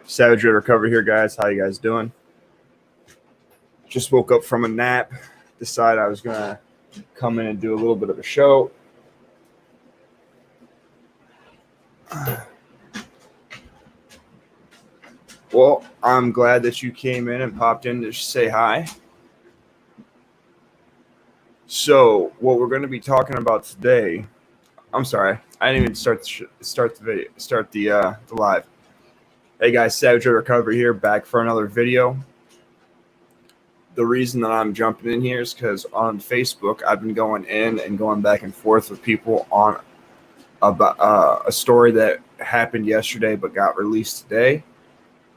Savage Red Recovery here, guys. How you guys doing? Just woke up from a nap. Decided I was gonna come in and do a little bit of a show. Well, I'm glad that you came in and popped in to say hi. So, what we're going to be talking about today. I'm sorry, I didn't even start the live. Hey guys, Savage Red Recovery here, back for another video. The reason that I'm jumping in here is because on Facebook, I've been going in and going back and forth with people on about a story that happened yesterday but got released today,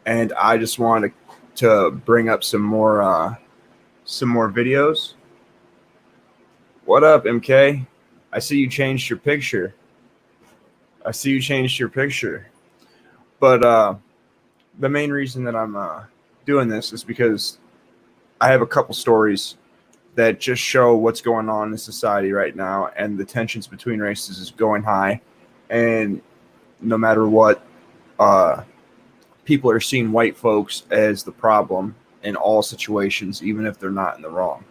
and I just wanted to bring up some more videos. What up, MK? I see you changed your picture. But the main reason that I'm doing this is because I have a couple stories that just show what's going on in society right now, and the tensions between races is going high. And no matter what, people are seeing white folks as the problem in all situations, even if they're not in the wrong.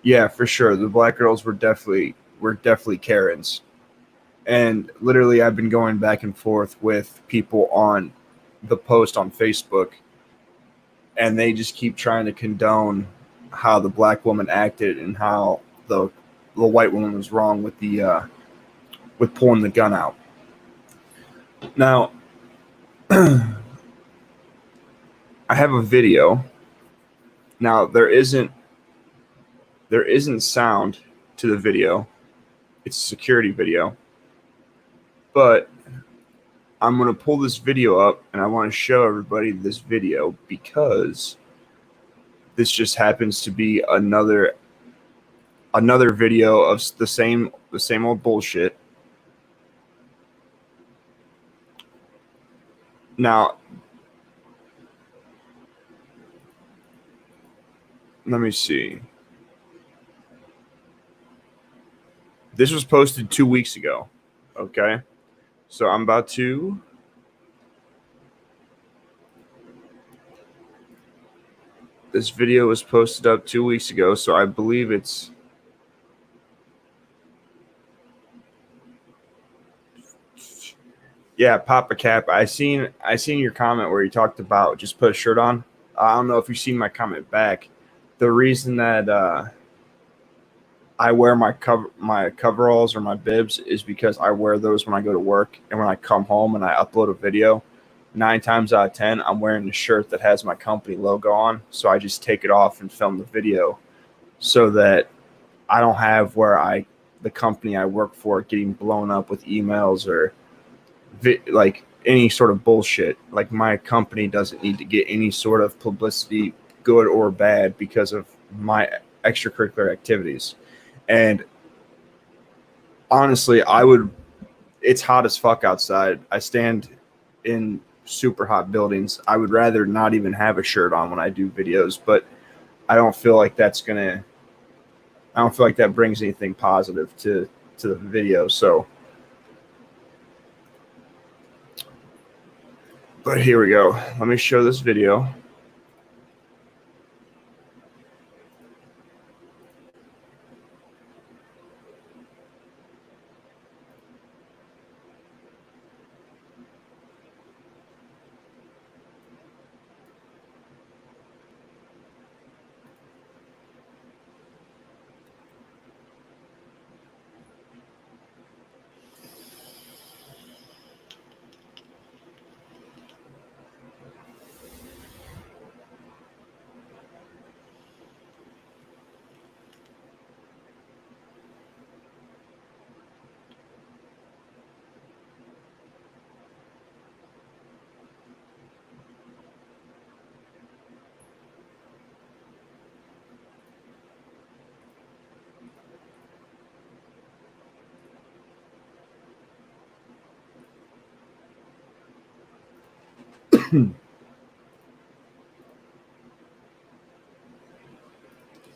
Yeah, for sure. The black girls were definitely Karens. And literally, I've been going back and forth with people on the post on Facebook, and they just keep trying to condone how the black woman acted and how the white woman was wrong with with pulling the gun out. Now, I have a video. Now, there isn't sound to the video. It's a security video. But I'm going to pull this video up, and I want to show everybody this video because this just happens to be another video of the same old bullshit. Now, let me see. This was posted 2 weeks ago. Okay. So I'm about to this video was posted up 2 weeks ago, so I believe it's Papa Cap. I seen your comment where you talked about just put a shirt on. I don't know if you've seen my comment back. The reason that I wear my coveralls or my bibs is because I wear those when I go to work, and when I come home and I upload a video, 9 times out of 10, I'm wearing a shirt that has my company logo on. So I just take it off and film the video so that I don't have the company I work for getting blown up with emails or like any sort of bullshit. Like, my company doesn't need to get any sort of publicity, good or bad, because of my extracurricular activities. And honestly, it's hot as fuck outside. I stand in super hot buildings. I would rather not even have a shirt on when I do videos, but I don't feel like that brings anything positive to the video. So, but here we go. Let me show this video.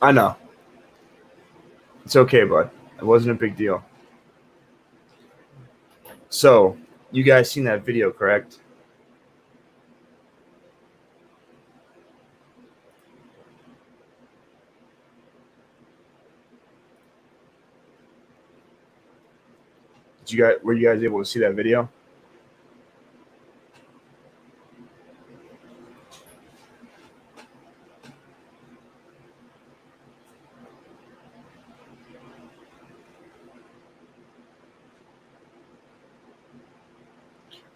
I know. It's okay, bud. It wasn't a big deal. So, you guys seen that video, correct? Were you guys able to see that video?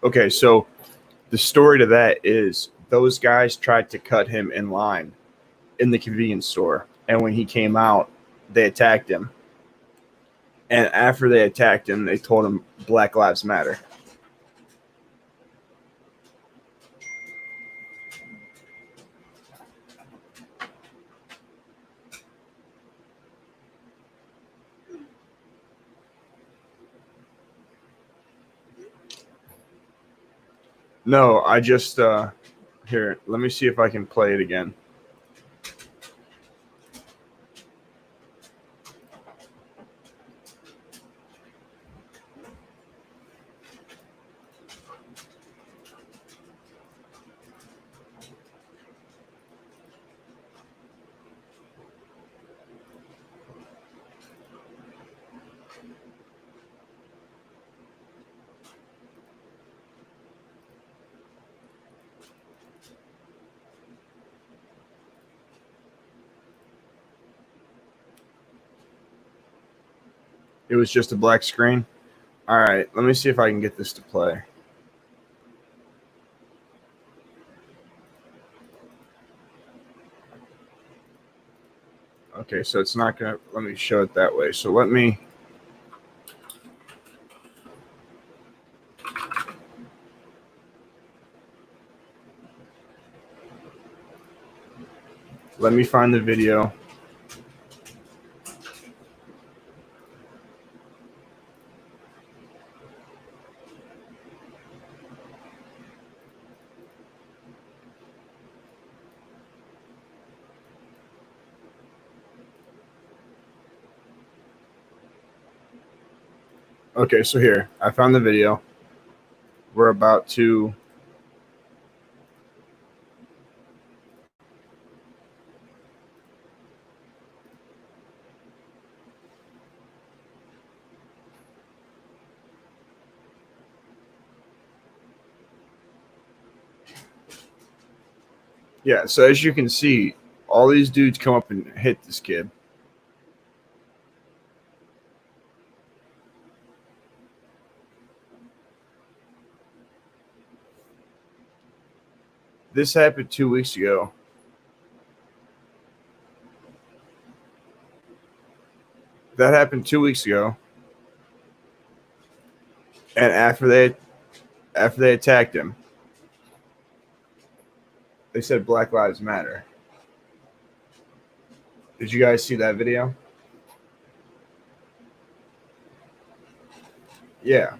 Okay, so the story to that is those guys tried to cut him in line in the convenience store, and when he came out, they attacked him. And after they attacked him, they told him Black Lives Matter. No, I just here, let me see if I can play it again. It was just a black screen. All right, let me see if I can get this to play. Okay, so it's not going to let me show it that way. So let me find the video. Okay, so here, I found the video. We're about to yeah, so as you can see, all these dudes come up and hit this kid. This happened 2 weeks ago. That happened 2 weeks ago. And after they attacked him, they said Black Lives Matter. Did you guys see that video? Yeah.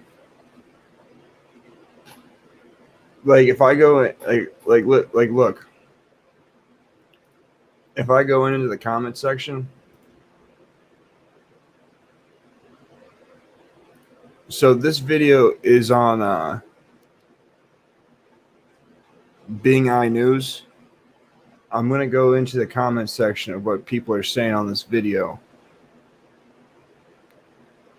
Like if I go look. If I go into the comment section, so this video is on Bing Eye News. I'm going to go into the comment section of what people are saying on this video.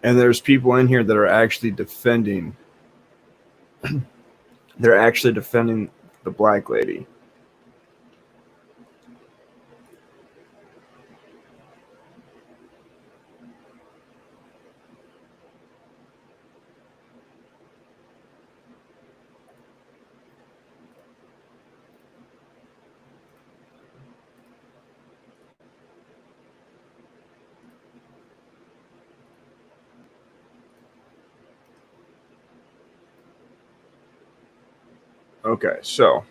And there's people in here that are actually defending the black lady. Okay, so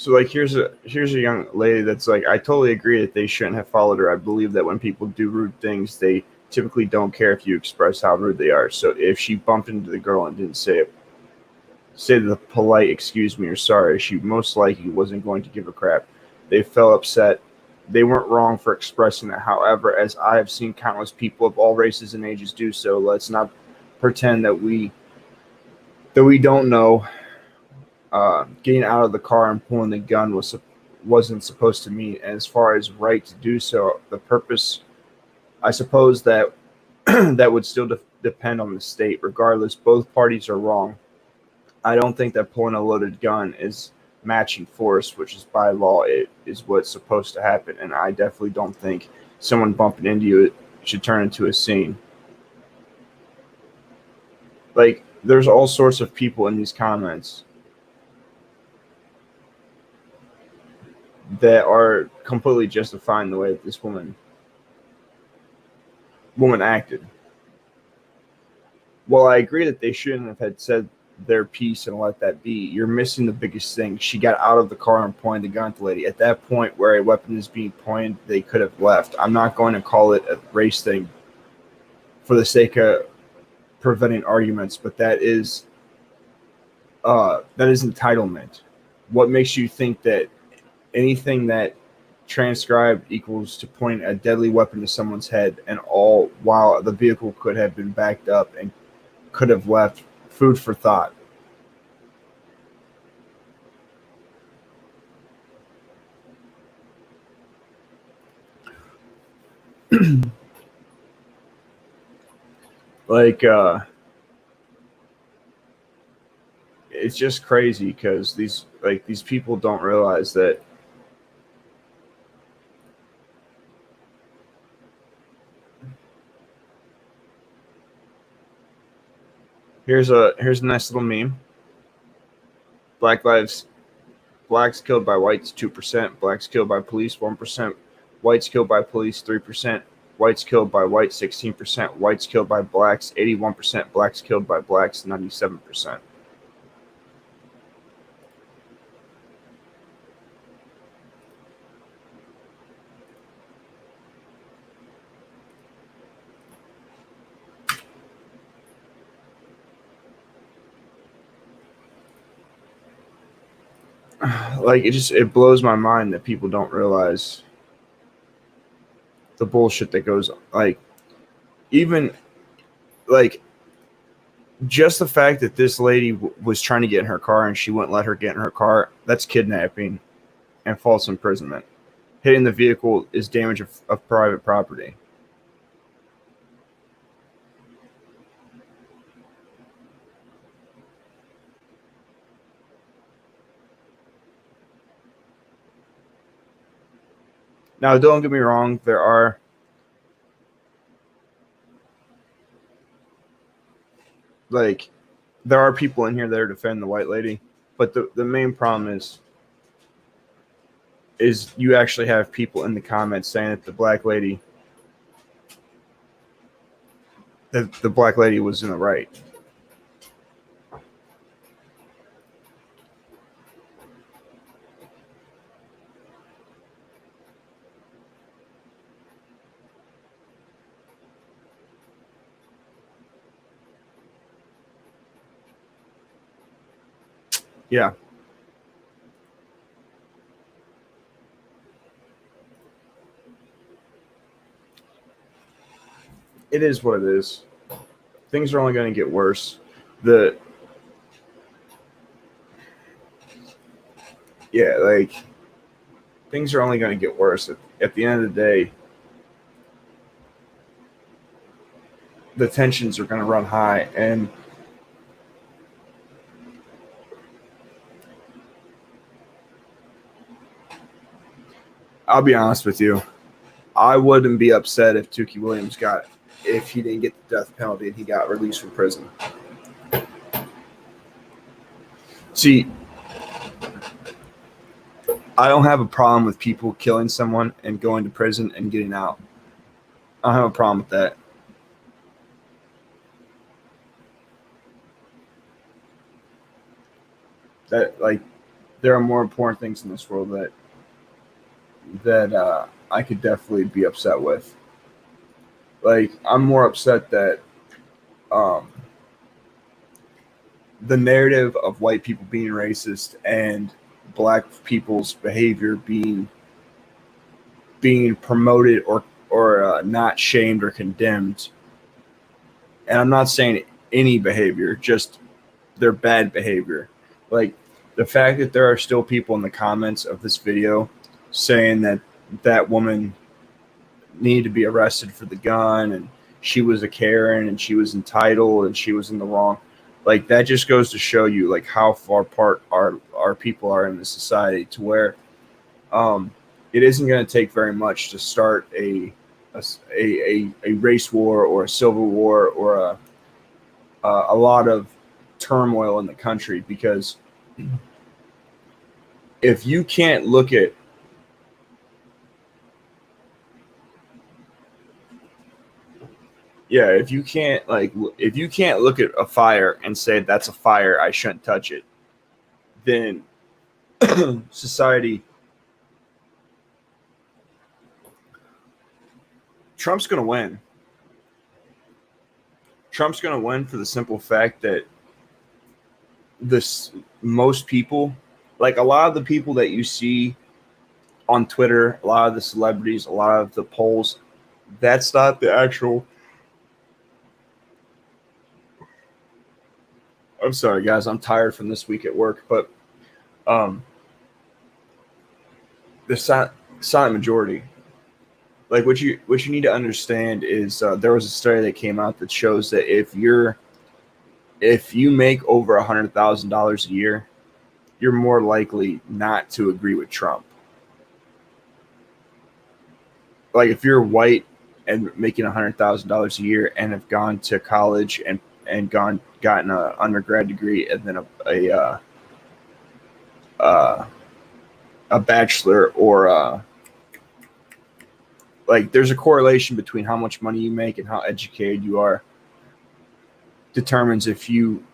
like here's a young lady that's like, I totally agree that they shouldn't have followed her. I believe that when people do rude things, they typically don't care if you express how rude they are. So if she bumped into the girl and didn't say the polite excuse me or sorry, she most likely wasn't going to give a crap. They felt upset they weren't wrong for expressing that. However, as I have seen countless people of all races and ages do so, let's not pretend that we don't know. Getting out of the car and pulling the gun wasn't supposed to mean. And as far as right to do so, the purpose, I suppose that that would still depend on the state. Regardless, both parties are wrong. I don't think that pulling a loaded gun is matching force, which is by law it is what's supposed to happen. And I definitely don't think someone bumping into you should turn into a scene. Like, there's all sorts of people in these comments that are completely justifying the way that this woman acted. Well, I agree that they shouldn't have had said their piece and let that be. You're missing the biggest thing. She got out of the car and pointed the gun at the lady. At that point where a weapon is being pointed, they could have left. I'm not going to call it a race thing for the sake of preventing arguments, but that is entitlement. What makes you think that anything that transcribed equals to pointing a deadly weapon to someone's head, and all while the vehicle could have been backed up and could have left? Food for thought. Like, it's just crazy because these people don't realize that here's a nice little meme. Blacks killed by whites 2%, blacks killed by police 1%, whites killed by police 3%, whites killed by whites 16%, whites killed by blacks 81%, blacks killed by blacks 97%. Like, it blows my mind that people don't realize the bullshit that goes on. Like, even like just the fact that this lady was trying to get in her car and she wouldn't let her get in her car, that's kidnapping and false imprisonment. Hitting the vehicle is damage of private property. Now, don't get me wrong, there are people in here that are defending the white lady, but the main problem is you actually have people in the comments saying that the black lady was in the right. Yeah. It is what it is. Things are only going to get worse. Like, things are only going to get worse. At the end of the day, the tensions are going to run high, and I'll be honest with you, I wouldn't be upset if Tukey Williams if he didn't get the death penalty and he got released from prison. See, I don't have a problem with people killing someone and going to prison and getting out. I don't have a problem with that. There are more important things in this world that I could definitely be upset with. Like, I'm more upset that the narrative of white people being racist and black people's behavior being being promoted or not shamed or condemned. And I'm not saying any behavior, just their bad behavior. Like the fact that there are still people in the comments of this video saying that that woman needed to be arrested for the gun and she was a Karen and she was entitled and she was in the wrong. Like that just goes to show you like how far apart our people are in the society to where it isn't going to take very much to start a race war or a civil war or a lot of turmoil in the country, because if you can't look at if you can't look at a fire and say that's a fire, I shouldn't touch it, then society, Trump's going to win. Trump's going to win for the simple fact that most people, like a lot of the people that you see on Twitter, a lot of the celebrities, a lot of the polls, that's not the actual. I'm sorry, guys. I'm tired from this week at work, but the silent majority. Like what you need to understand is there was a study that came out that shows that if you make over $100,000 a year, you're more likely not to agree with Trump. Like if you're white and making $100,000 a year and have gone to college and gotten an undergrad degree and then a bachelor or like there's a correlation between how much money you make and how educated you are determines if you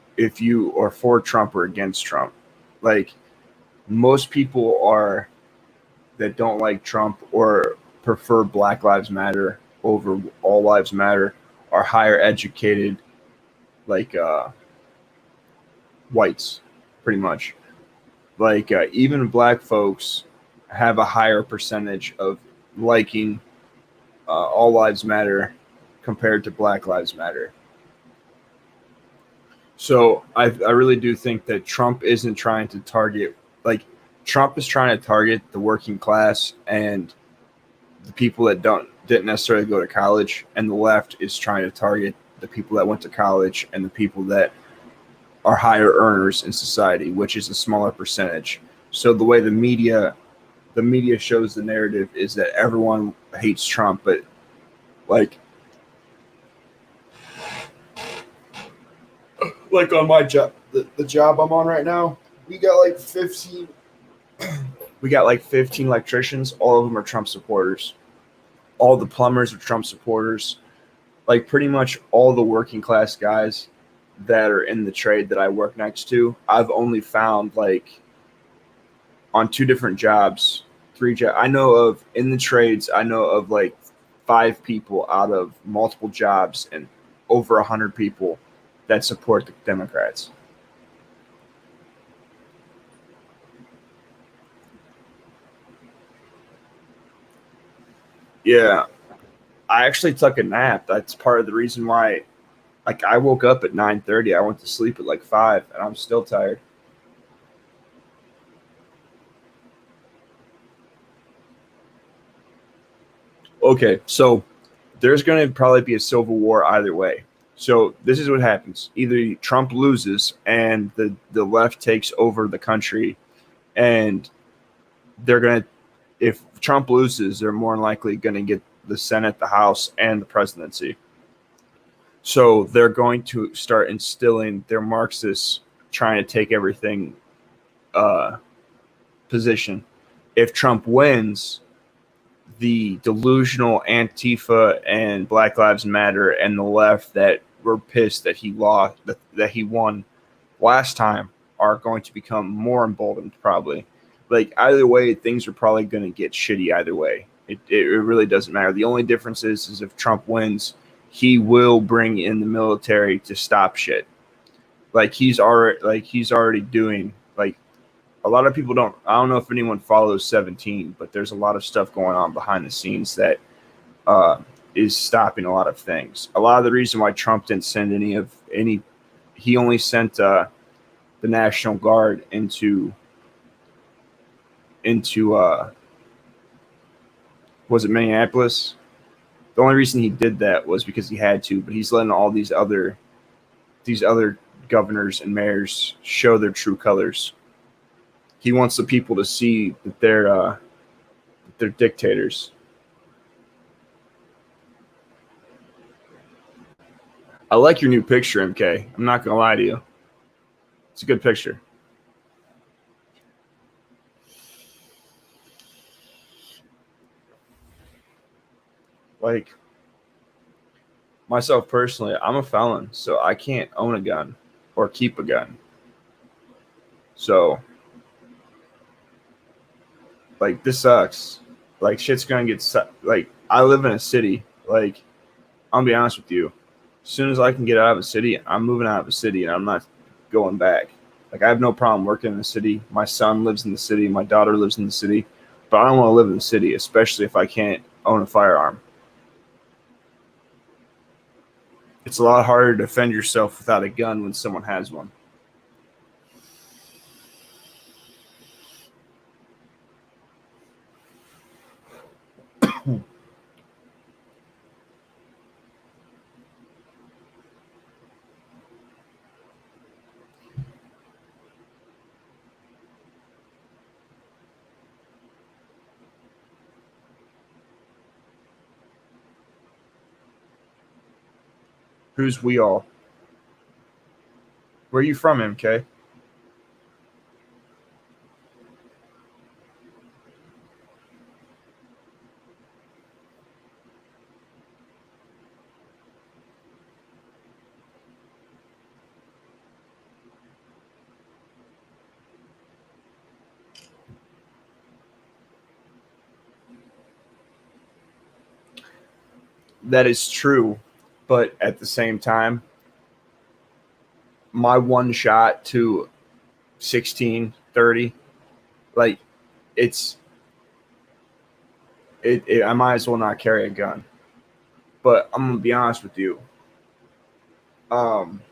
are for Trump or against Trump. Like most people that don't like Trump or prefer Black Lives Matter over All Lives Matter are higher educated, like whites, pretty much. Like even black folks have a higher percentage of liking All Lives Matter compared to Black Lives Matter. So I really do think that Trump isn't trying to target, like Trump is trying to target the working class and the people that didn't necessarily go to college, and the left is trying to target the people that went to college and the people that are higher earners in society, which is a smaller percentage. So the way the media shows the narrative is that everyone hates Trump, but like on my job, the job I'm on right now, we got like 15 electricians. All of them are Trump supporters. All the plumbers are Trump supporters. Like pretty much all the working class guys that are in the trade that I work next to, I've only found like on 2 different jobs, 3 jobs. I know of in the trades, I know of like 5 people out of multiple jobs and over 100 people that support the Democrats. Yeah, I actually took a nap. That's part of the reason why. Like I woke up at 9:30. I went to sleep at like 5, and I'm still tired. Okay, so there's going to probably be a civil war either way. So this is what happens: either Trump loses and the left takes over the country, and they're going to. If Trump loses, they're more than likely going to get the Senate, the House, and the presidency. So they're going to start instilling their Marxists trying to take everything position. If Trump wins, the delusional Antifa and Black Lives Matter and the left that were pissed that he lost, that he won last time, are going to become more emboldened probably. Like either way, things are probably going to get shitty either way. It really doesn't matter. The only difference is if Trump wins, he will bring in the military to stop shit. Like he's already doing. Like a lot of people don't. I don't know if anyone follows 17, but there's a lot of stuff going on behind the scenes that uh, is stopping a lot of things. A lot of the reason why Trump didn't send any, he only sent the National Guard into was it Minneapolis? The only reason he did that was because he had to, but he's letting all these other governors and mayors show their true colors. He wants the people to see that they're dictators. I like your new picture, MK. I'm not gonna lie to you. It's a good picture. Like myself personally, I'm a felon, so I can't own a gun or keep a gun. So like this sucks. Like shit's gonna get like I live in a city. Like I'll be honest with you. As soon as I can get out of a city, I'm moving out of a city and I'm not going back. Like I have no problem working in the city. My son lives in the city. My daughter lives in the city. But I don't want to live in the city, especially if I can't own a firearm. It's a lot harder to defend yourself without a gun when someone has one. Who's we all? Where are you from, MK? That is true, but at the same time, my one shot to 16, 30, like it's I might as well not carry a gun. But I'm gonna be honest with you. Um,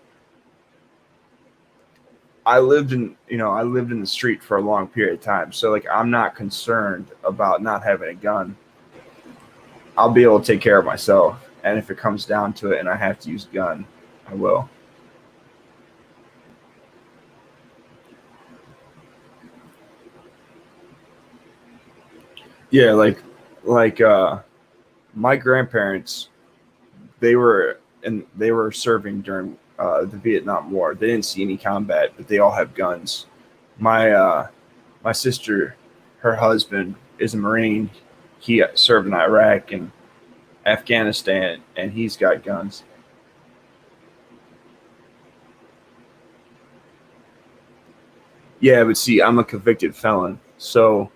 I lived in the street for a long period of time, so like I'm not concerned about not having a gun. I'll be able to take care of myself, and if it comes down to it, and I have to use a gun, I will. Yeah, like my grandparents, they were serving during the Vietnam War. They didn't see any combat, but they all have guns. My my sister, her husband is a Marine. He served in Iraq and Afghanistan, and he's got guns. Yeah, but see, I'm a convicted felon, so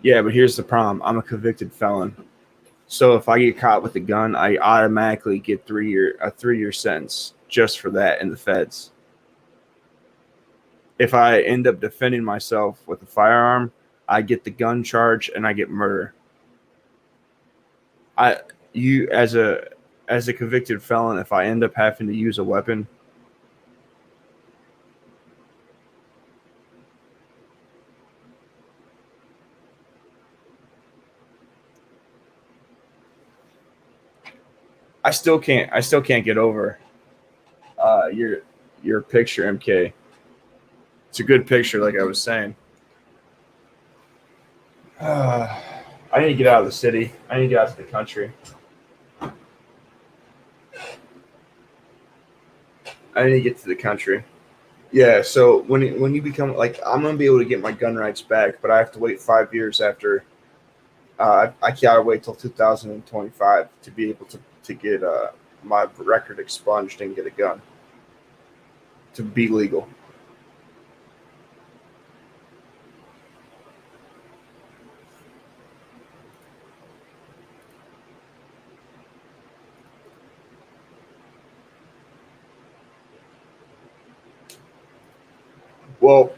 yeah. But here's the problem: I'm a convicted felon. So if I get caught with a gun, I automatically get 3 year a 3 year sentence just for that in the feds. If I end up defending myself with a firearm, I get the gun charge and I get murder. I you as a convicted felon, if I end up having to use a weapon, I still can't get over your picture, MK. It's a good picture, like I was saying. I need to get out of the city. I need to get out to the country. I need to get to the country. Yeah, so when you become like I'm gonna be able to get my gun rights back, but I have to wait 5 years after. I gotta wait till 2025 to be able to get my record expunged and get a gun to be legal. Well,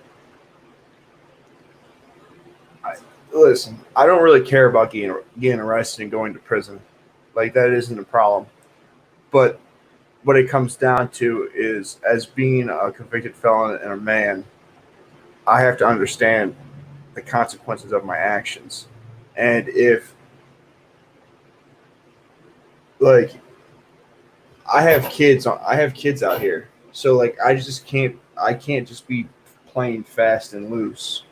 I, listen, I don't really care about getting arrested and going to prison. Like that isn't a problem. But what it comes down to is, as being a convicted felon and a man, I have to understand the consequences of my actions. And if like I have kids out here, so like I can't just be playing fast and loose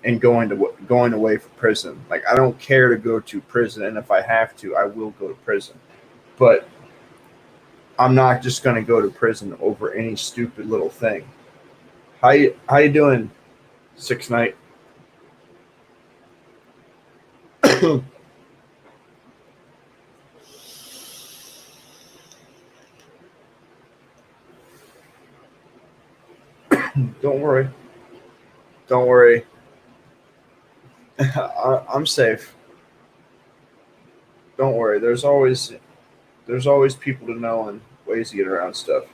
and going away from prison. Like I don't care to go to prison, and if I have to, I will go to prison. But I'm not just going to go to prison over any stupid little thing. How you doing, 6 night? Don't worry, don't worry. I'm safe. Don't worry. There's always people to know and ways to get around stuff.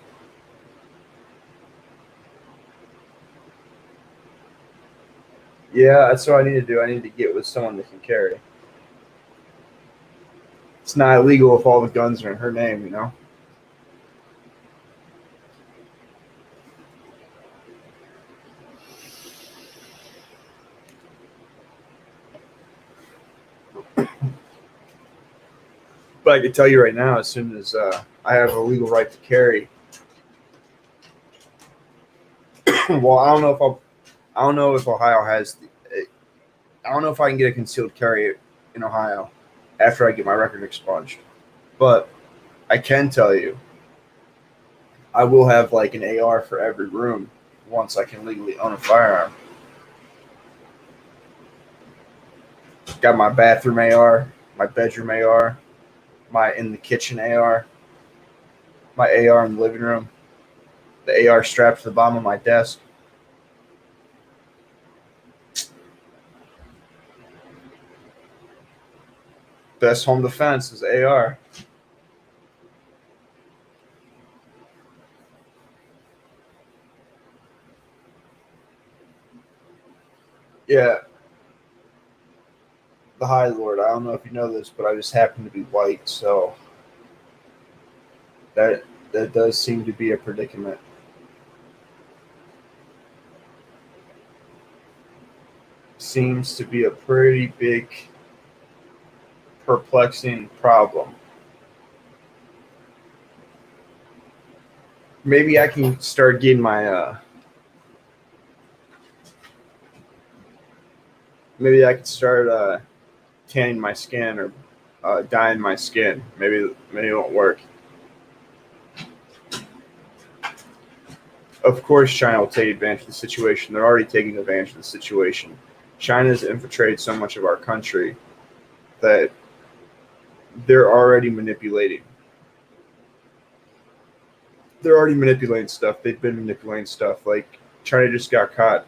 Yeah, that's what I need to do. I need to get with someone that can carry. It's not illegal if all the guns are in her name, you know. But I can tell you right now, as soon as I have a legal right to carry, well, I don't know if Ohio has. I don't know if I can get a concealed carry in Ohio after I get my record expunged. But I can tell you, I will have like an AR for every room once I can legally own a firearm. Got my bathroom AR, my bedroom AR, my in the kitchen AR, my AR in the living room, the AR strapped to the bottom of my desk. Best home defense is AR. Yeah, the High Lord. I don't know if you know this, but I just happen to be white, so that that does seem to be a predicament. Seems to be a pretty big, perplexing problem. Maybe I can start getting my maybe I could start tanning my skin or dyeing my skin. Maybe it won't work. Of course, China will take advantage of the situation. They're already taking advantage of the situation. China's infiltrated so much of our country that they're already manipulating. They're already manipulating stuff. They've been manipulating stuff. Like China just got caught.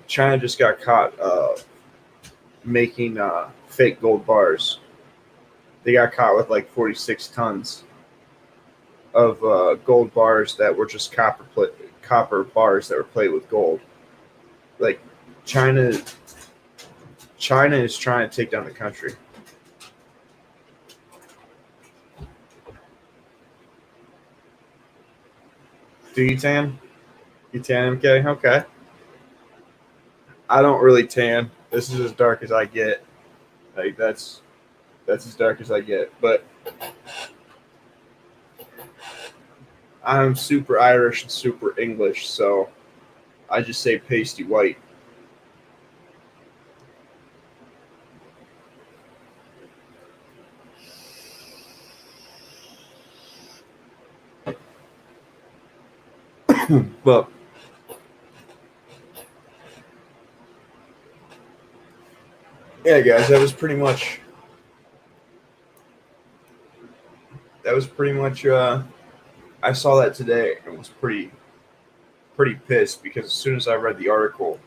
China just got caught making fake gold bars. They got caught with like 46 tons of gold bars that were just copper bars that were plated with gold. Like China, China is trying to take down the country. Do you tan? You tan, MK? Okay. I don't really tan. This is as dark as I get. Like that's as dark as I get. But I'm super Irish and super English, so I just say pasty white. But yeah, guys, that was pretty much. I saw that today and was pretty pissed because as soon as I read the article,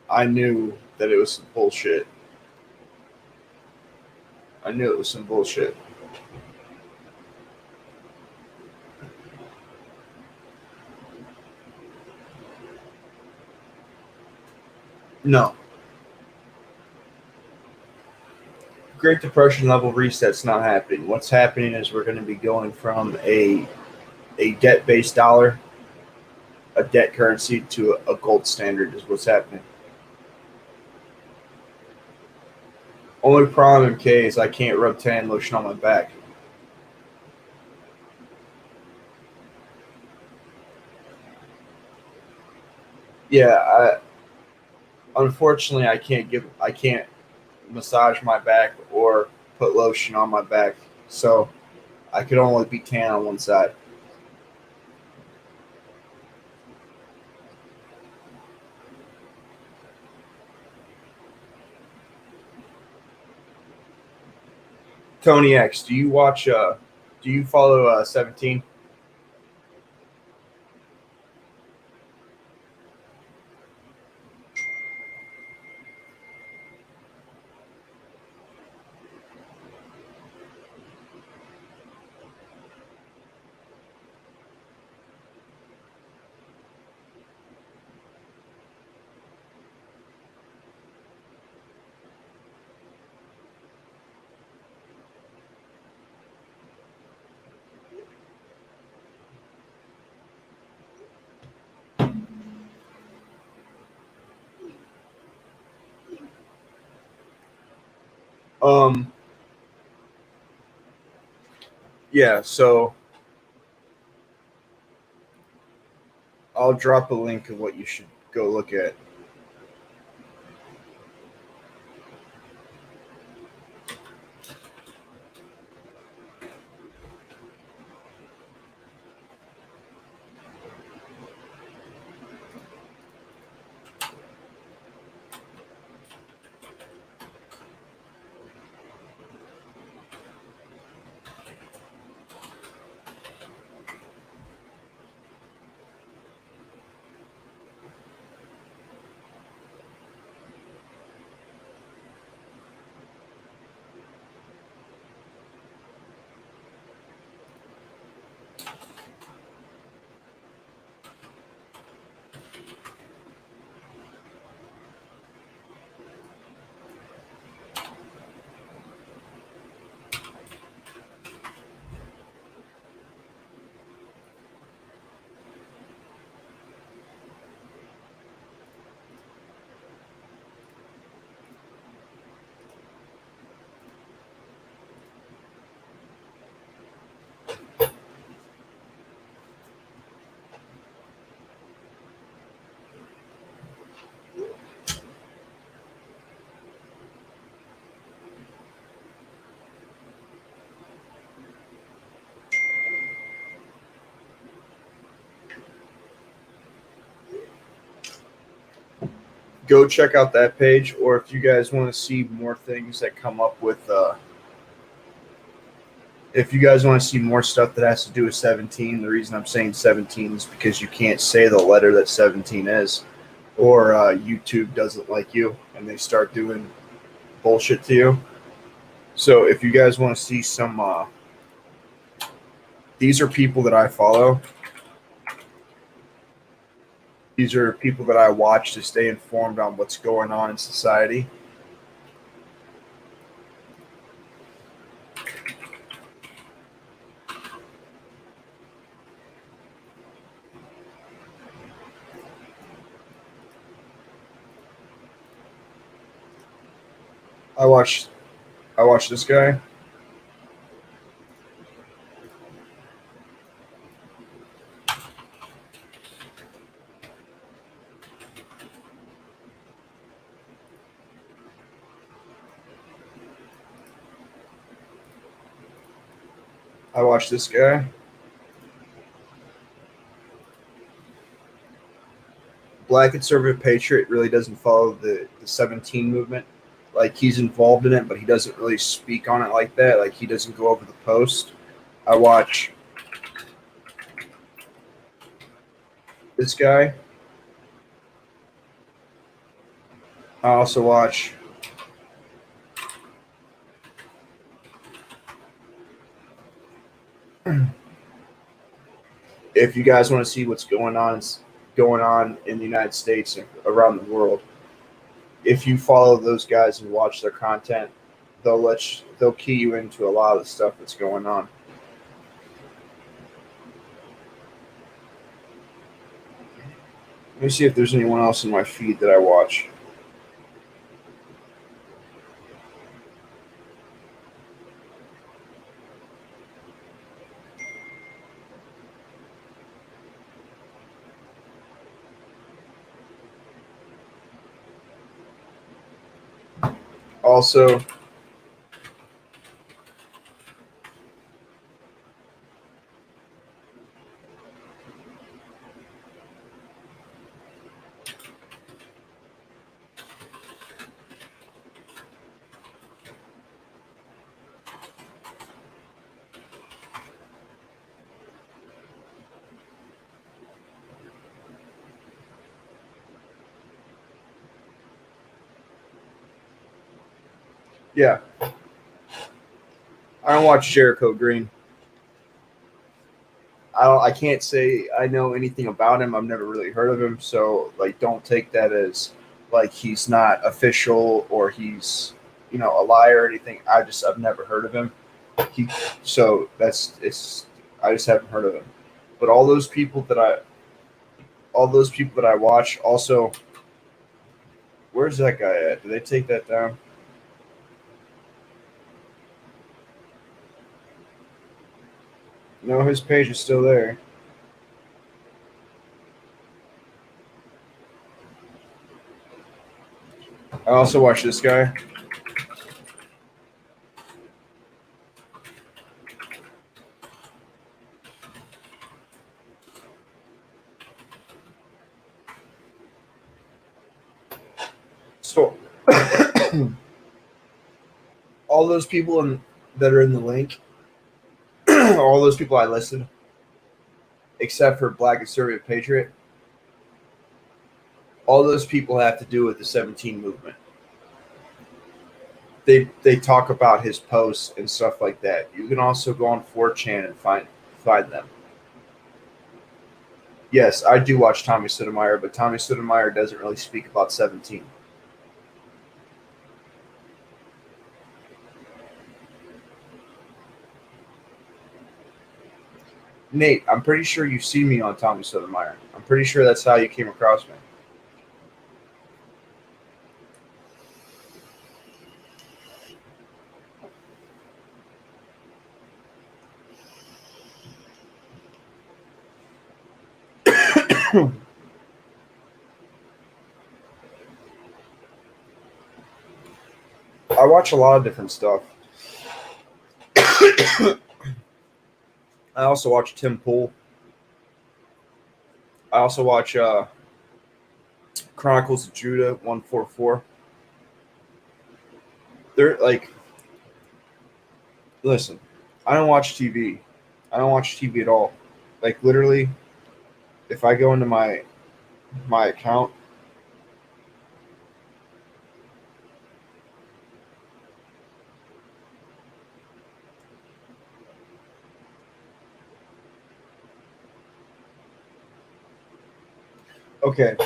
I knew that it was some bullshit. I knew it was some bullshit. No. Great Depression level reset's not happening. What's happening is we're going to be going from a debt based dollar, a debt currency, to a gold standard, is what's happening. Only problem, MK, is I can't rub tan lotion on my back. Yeah, unfortunately, I can't massage my back or put lotion on my back, so I could only be tan on one side. Tony X, do you watch? Do you follow 17? Um, yeah. So I'll drop a link of what you should go look at. Go check out that page, or if you guys want to see more things that come up with, if you guys want to see more stuff that has to do with 17, the reason I'm saying 17 is because you can't say the letter that 17 is, or YouTube doesn't like you and they start doing bullshit to you. So if you guys want to see some, these are people that I follow. These are people that I watch to stay informed on what's going on in society. I watch I watch this guy. I watch this guy. Black Conservative Patriot really doesn't follow the 17 movement. Like he's involved in it, but he doesn't really speak on it like that. Like he doesn't go over the post. I watch this guy. I also watch if you guys want to see what's going on in the United States and around the world. if you follow those guys and watch their content, they'll key you into a lot of the stuff that's going on. Let me see if there's anyone else in my feed that I watch. Also, yeah, I don't watch Jericho Green. I can't say I know anything about him. I've never really heard of him, so like don't take that as like he's not official or he's a liar or anything. I've never heard of him. He so that's it's I just haven't heard of him. But all those people that I watch also, where's that guy at? Did they take that down? No, his page is still there. I also watch this guy. So all those people that are in the link, all those people I listed, except for Black Conservative Patriot, all those people have to do with the 17 movement. They talk about his posts and stuff like that. You can also go on 4chan and find them. Yes, I do watch Tommy Sotomayor, but Tommy Sotomayor doesn't really speak about 17. Nate, I'm pretty sure you've seen me on Tommy Sotomayor. I'm pretty sure that's how you came across me. I watch a lot of different stuff. I also watch Tim Pool. I also watch Chronicles of Judah 144. They're like, listen, I don't watch TV. I don't watch TV at all. Like literally, if I go into my account, okay,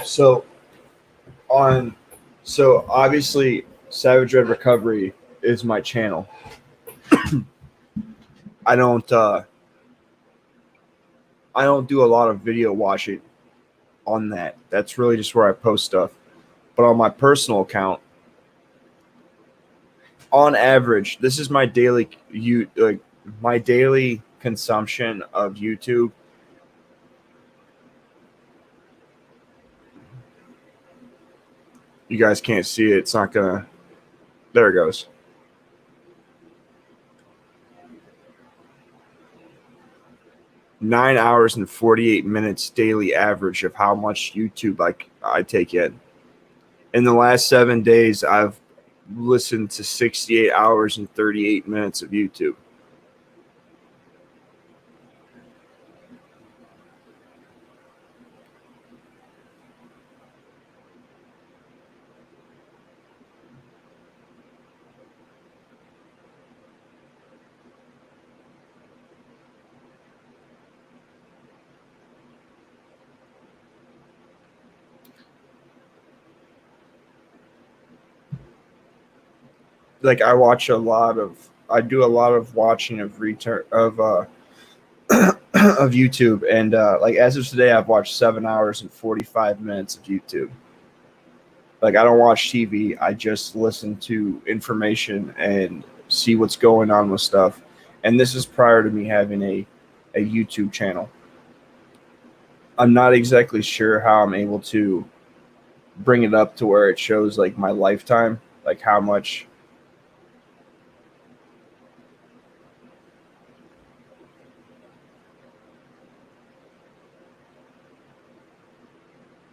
on so obviously Savage Red Recovery is my channel. I don't I don't do a lot of video watching on that. That's really just where I post stuff. But on my personal account, on average, this is my my daily consumption of YouTube. You guys can't see it. It's not gonna. There it goes. 9 hours and 48 minutes daily average of how much YouTube I take in. In the last 7 days, I've listened to 68 hours and 38 minutes of YouTube. like I do a lot of watching of return of of YouTube, and like as of today, I've watched 7 hours and 45 minutes of YouTube. Like I don't watch TV. I just listen to information and see what's going on with stuff. And this is prior to me having a YouTube channel. I'm not exactly sure how I'm able to bring it up to where it shows like my lifetime, like how much.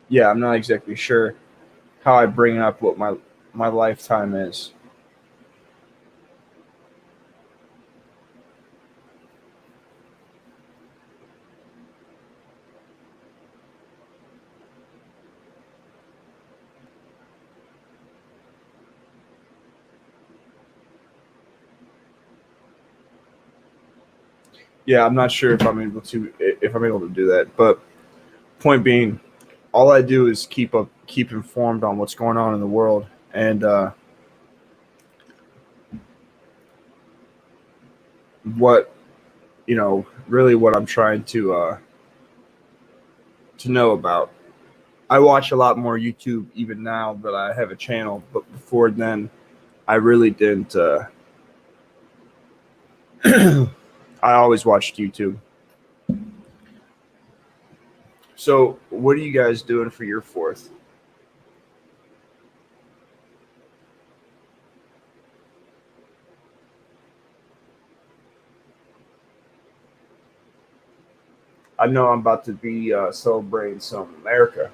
Yeah, I'm not exactly sure how I bring up what my lifetime is. Yeah, I'm not sure if I'm able to do that. But point being, all I do is keep informed on what's going on in the world, and what really what I'm trying to know about. I watch a lot more YouTube even now that I have a channel, but before then, I really didn't. I always watched YouTube. So, what are you guys doing for your fourth? I know I'm about to be celebrating some America.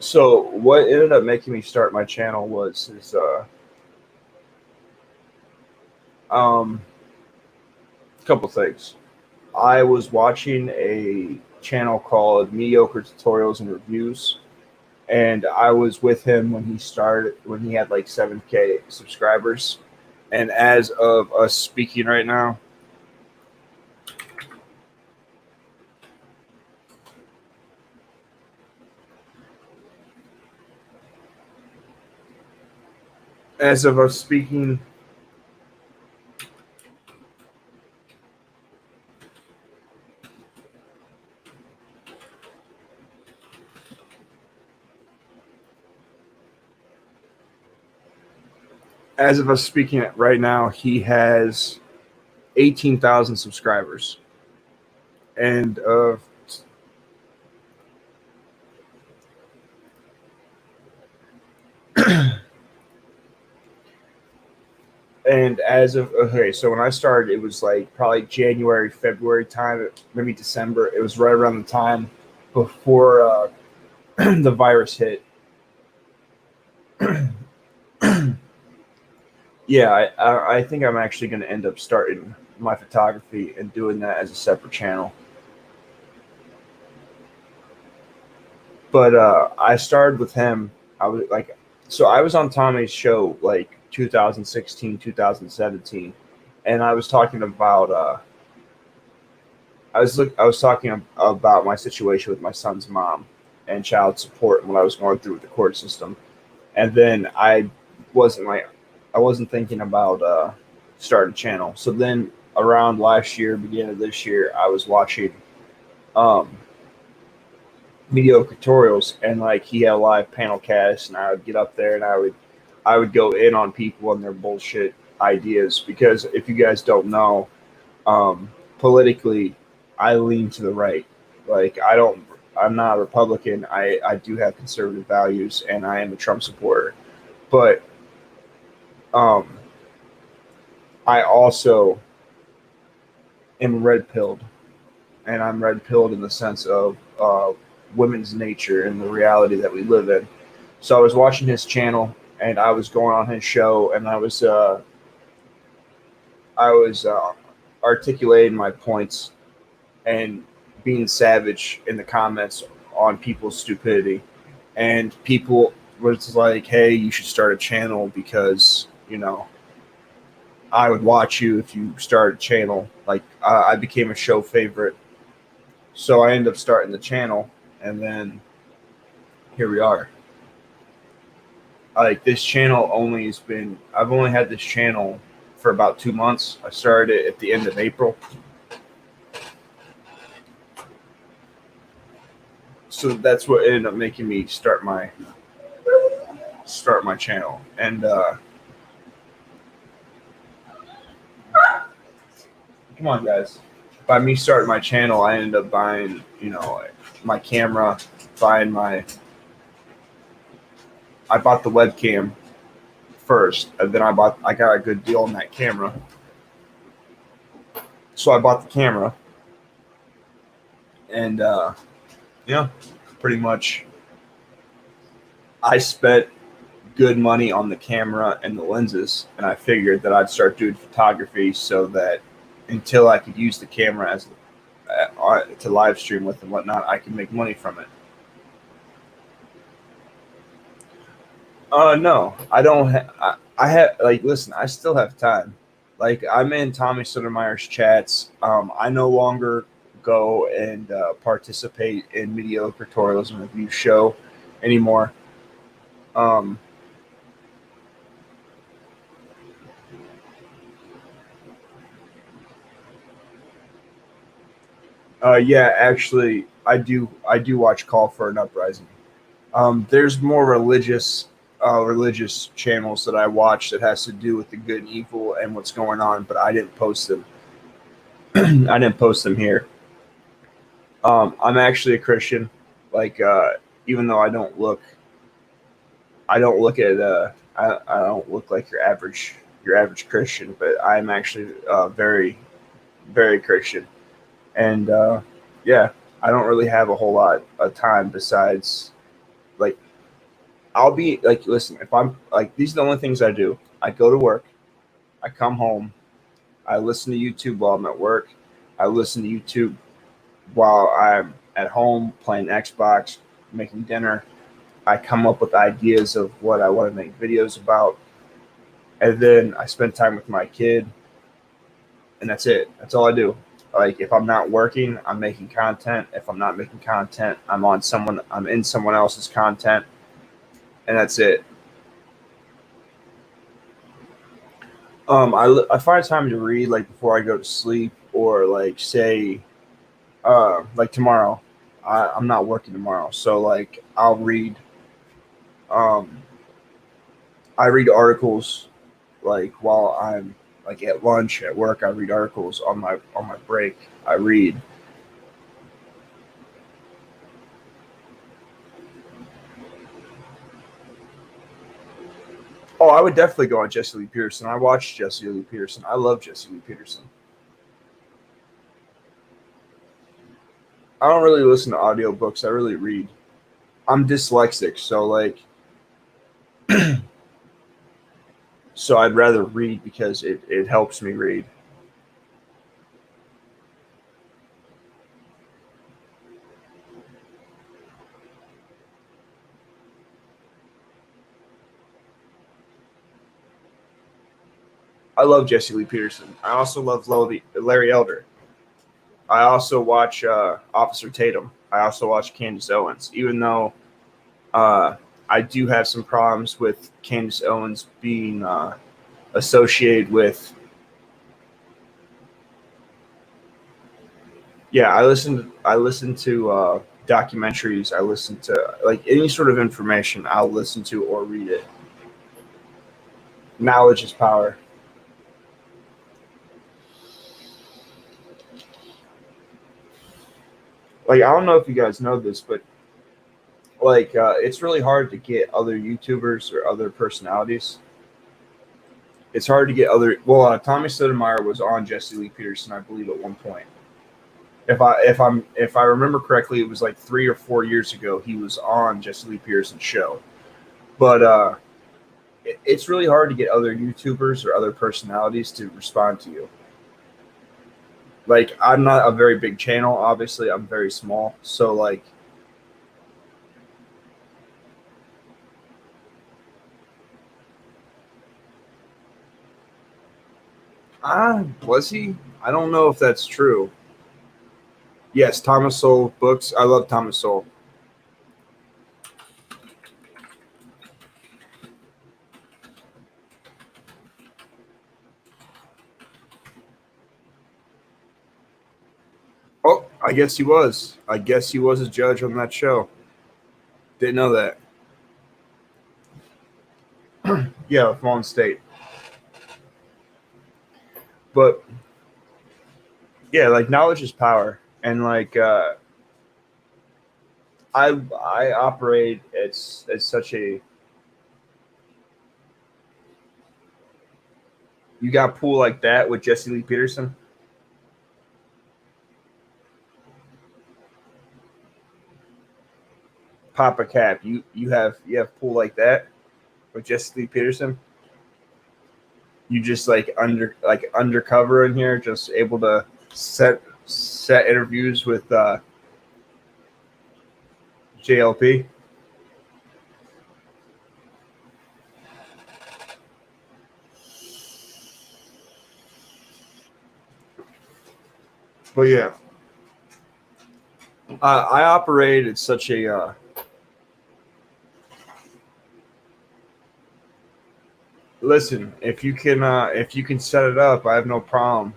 So, what ended up making me start my channel was um, a couple things. I was watching a channel called Mediocre Tutorials and Reviews, and I was with him when he started when he had like 7K subscribers. And as of us speaking right now, as of us speaking, as of us speaking right now, he has 18,000 subscribers, and as of okay, so when I started, it was like probably January, February time, maybe December. It was right around the time before the virus hit. Yeah, I think I'm actually going to end up starting my photography and doing that as a separate channel. But I started with him. I was like, so I was on Tommy's show like 2016, 2017, and I was talking about I was talking about my situation with my son's mom and child support and what I was going through with the court system. And then wasn't like I wasn't thinking about starting a channel. So then around last year, beginning of this year, I was watching um, mediocre tutorials, and like he had a live panel cast, and I would get up there and I would go in on people and their bullshit ideas, because if you guys don't know, politically, I lean to the right. Like I'm not a Republican. I do have conservative values, and I am a Trump supporter. But Um, I also am red pilled, and I'm red pilled in the sense of women's nature and the reality that we live in. So I was watching his channel, and I was going on his show, and I was articulating my points and being savage in the comments on people's stupidity. And people was like, "Hey, you should start a channel because I would watch you if you started a channel." Like I became a show favorite, so I ended up starting the channel, and then here we are. Like this channel only has been I've only had this channel for about 2 months. I started it at the end of April. So that's what ended up making me start my channel. And come on, guys. By me starting my channel, I ended up buying, my camera, buying my. I bought the webcam first, and then I got a good deal on that camera. So I bought the camera, and yeah, pretty much, I spent good money on the camera and the lenses, and I figured that I'd start doing photography so that until I could use the camera as to live stream with and whatnot, I could make money from it. No, I don't. I have like, listen, I still have time. Like, I'm in Tommy Sotomayor's chats. I no longer go and participate in mediocre tourism review show anymore. Um, yeah, actually, I do watch Call for an Uprising. There's more religious channels that I watch that has to do with the good and evil and what's going on, but I didn't post them. I didn't post them here. I'm actually a Christian. Like, even though I don't look at I don't look like your average Christian, but I'm actually very very Christian. And yeah, I don't really have a whole lot of time besides, like, I'll be like, listen, if I'm like, these are the only things I do. I go to work, I come home, I listen to YouTube while I'm at work, I listen to YouTube while I'm at home playing Xbox, making dinner. I come up with ideas of what I want to make videos about, and then I spend time with my kid, and that's it. That's all I do. Like, if I'm not working, I'm making content. If I'm not making content, I'm in someone else's content, and that's it. I find time to read, like, before I go to sleep, or like, say, like tomorrow. I'm not working tomorrow, so like um I read articles, like, while I'm, like, at lunch at work. I read articles on my break. I read. Oh, I would definitely go on Jesse Lee Peterson. I watched Jesse Lee Peterson. I love Jesse Lee Peterson. I don't really listen to audiobooks. I really read. I'm dyslexic, so like, so I'd rather read because it helps me read. I love Jesse Lee Peterson. I also love Larry Elder. I also watch Officer Tatum. I also watch Candace Owens, even though uh, I do have some problems with Candace Owens being associated with. Yeah, I listen to documentaries. I listen to, like, any sort of information. I'll listen to or read it. Knowledge is power. Like, I don't know if you guys know this, but like, it's really hard to get other YouTubers or other personalities It's hard to get other. Well, Tommy Sotomayor was on Jesse Lee Peterson, I believe, at one point. If I remember correctly, it was like 3 or 4 years ago. He was on Jesse Lee Peterson's show, but it's really hard to get other YouTubers or other personalities to respond to you. Like, I'm not a very big channel. Obviously, I'm very small, so like. Was he? I don't know if that's true. Yes, Thomas Sowell books. I love Thomas Sowell. Oh, I guess he was. I guess he was a judge on that show. Didn't know that. Yeah, Fawn State. But yeah, like knowledge is power, and like I operate as such a. You got pool like that with Jesse Lee Peterson. Papa Cap, you have pool like that with Jesse Lee Peterson. You just like undercover in here, just able to set interviews with JLP. But yeah, I operate at such a. Listen, if you can set it up, I have no problem.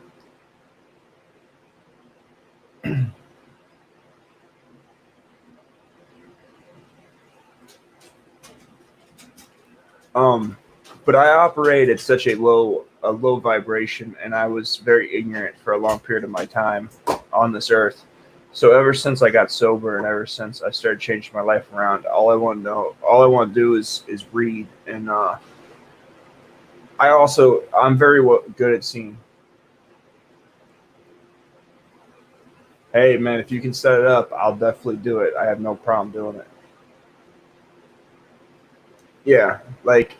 But I operate at such a low vibration, and I was very ignorant for a long period of my time on this earth. So ever since I got sober, and ever since I started changing my life around, all I want to do is read, and I'm very good at seeing. Hey man, if you can set it up, I'll definitely do it. I have no problem doing it. Yeah, like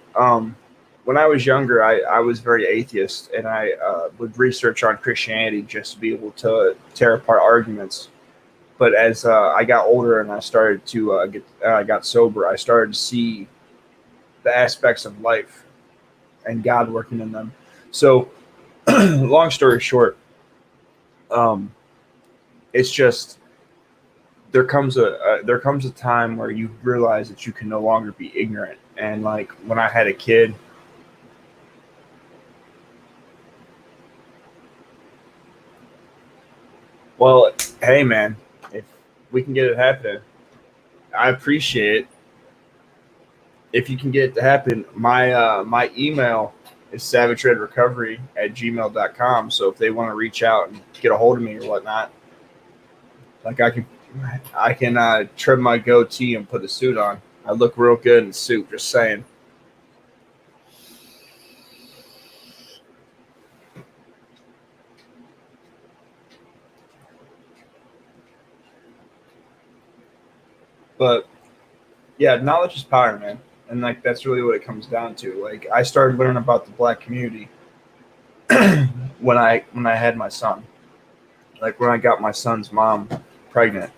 when I was younger, I was very atheist, and I would research on Christianity just to be able to tear apart arguments. But as I got older and I started to I got sober, I started to see the aspects of life and God working in them. So, long story short, um, it's just there comes a time where you realize that you can no longer be ignorant. And like when I had a kid, well, hey man, if we can get it happening, I appreciate it. If you can get it to happen, my email is savageredrecovery@gmail.com. So if they want to reach out and get a hold of me or whatnot, like I can trim my goatee and put a suit on. I look real good in a suit, just saying. But yeah, knowledge is power, man. And like that's really what it comes down to. Like I started learning about the black community when I had my son. Like when I got my son's mom pregnant,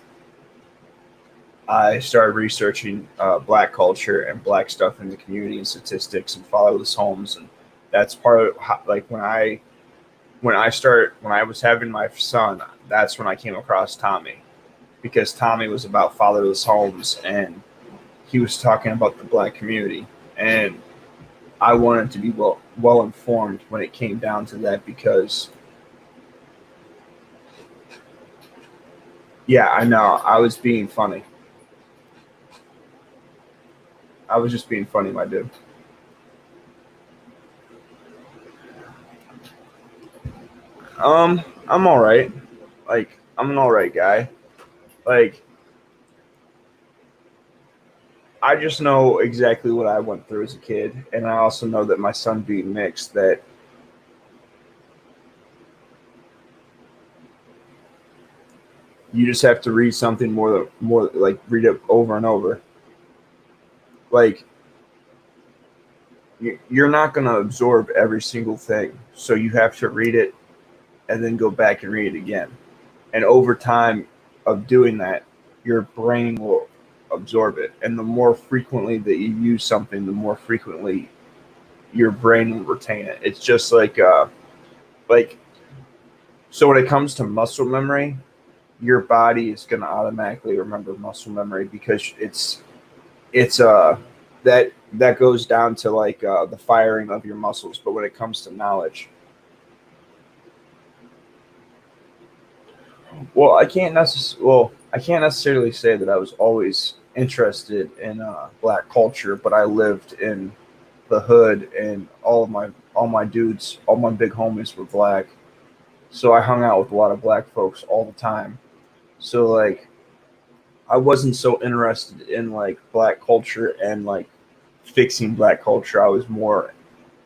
I started researching black culture and black stuff in the community and statistics and fatherless homes, and that's part of how, like when I was having my son, that's when I came across Tommy, because Tommy was about fatherless homes and he was talking about the black community, and I wanted to be well informed when it came down to that because yeah, I know I was being funny. I was just being funny, my dude. I'm all right. Like I'm an all right guy. Like I just know exactly what I went through as a kid, and I also know that my son being mixed, that you just have to read something more like read it over and over. Like you're not going to absorb every single thing, so you have to read it and then go back and read it again. And over time of doing that, your brain will absorb it. And the more frequently that you use something, the more frequently your brain will retain it. It's just like so when it comes to muscle memory, your body is going to automatically remember muscle memory because it's that goes down to the firing of your muscles. But when it comes to knowledge, I can't necessarily say that I was always interested in black culture, but I lived in the hood, and all my dudes, all my big homies were black, so I hung out with a lot of black folks all the time. So like I wasn't so interested in like black culture and like fixing black culture. I was more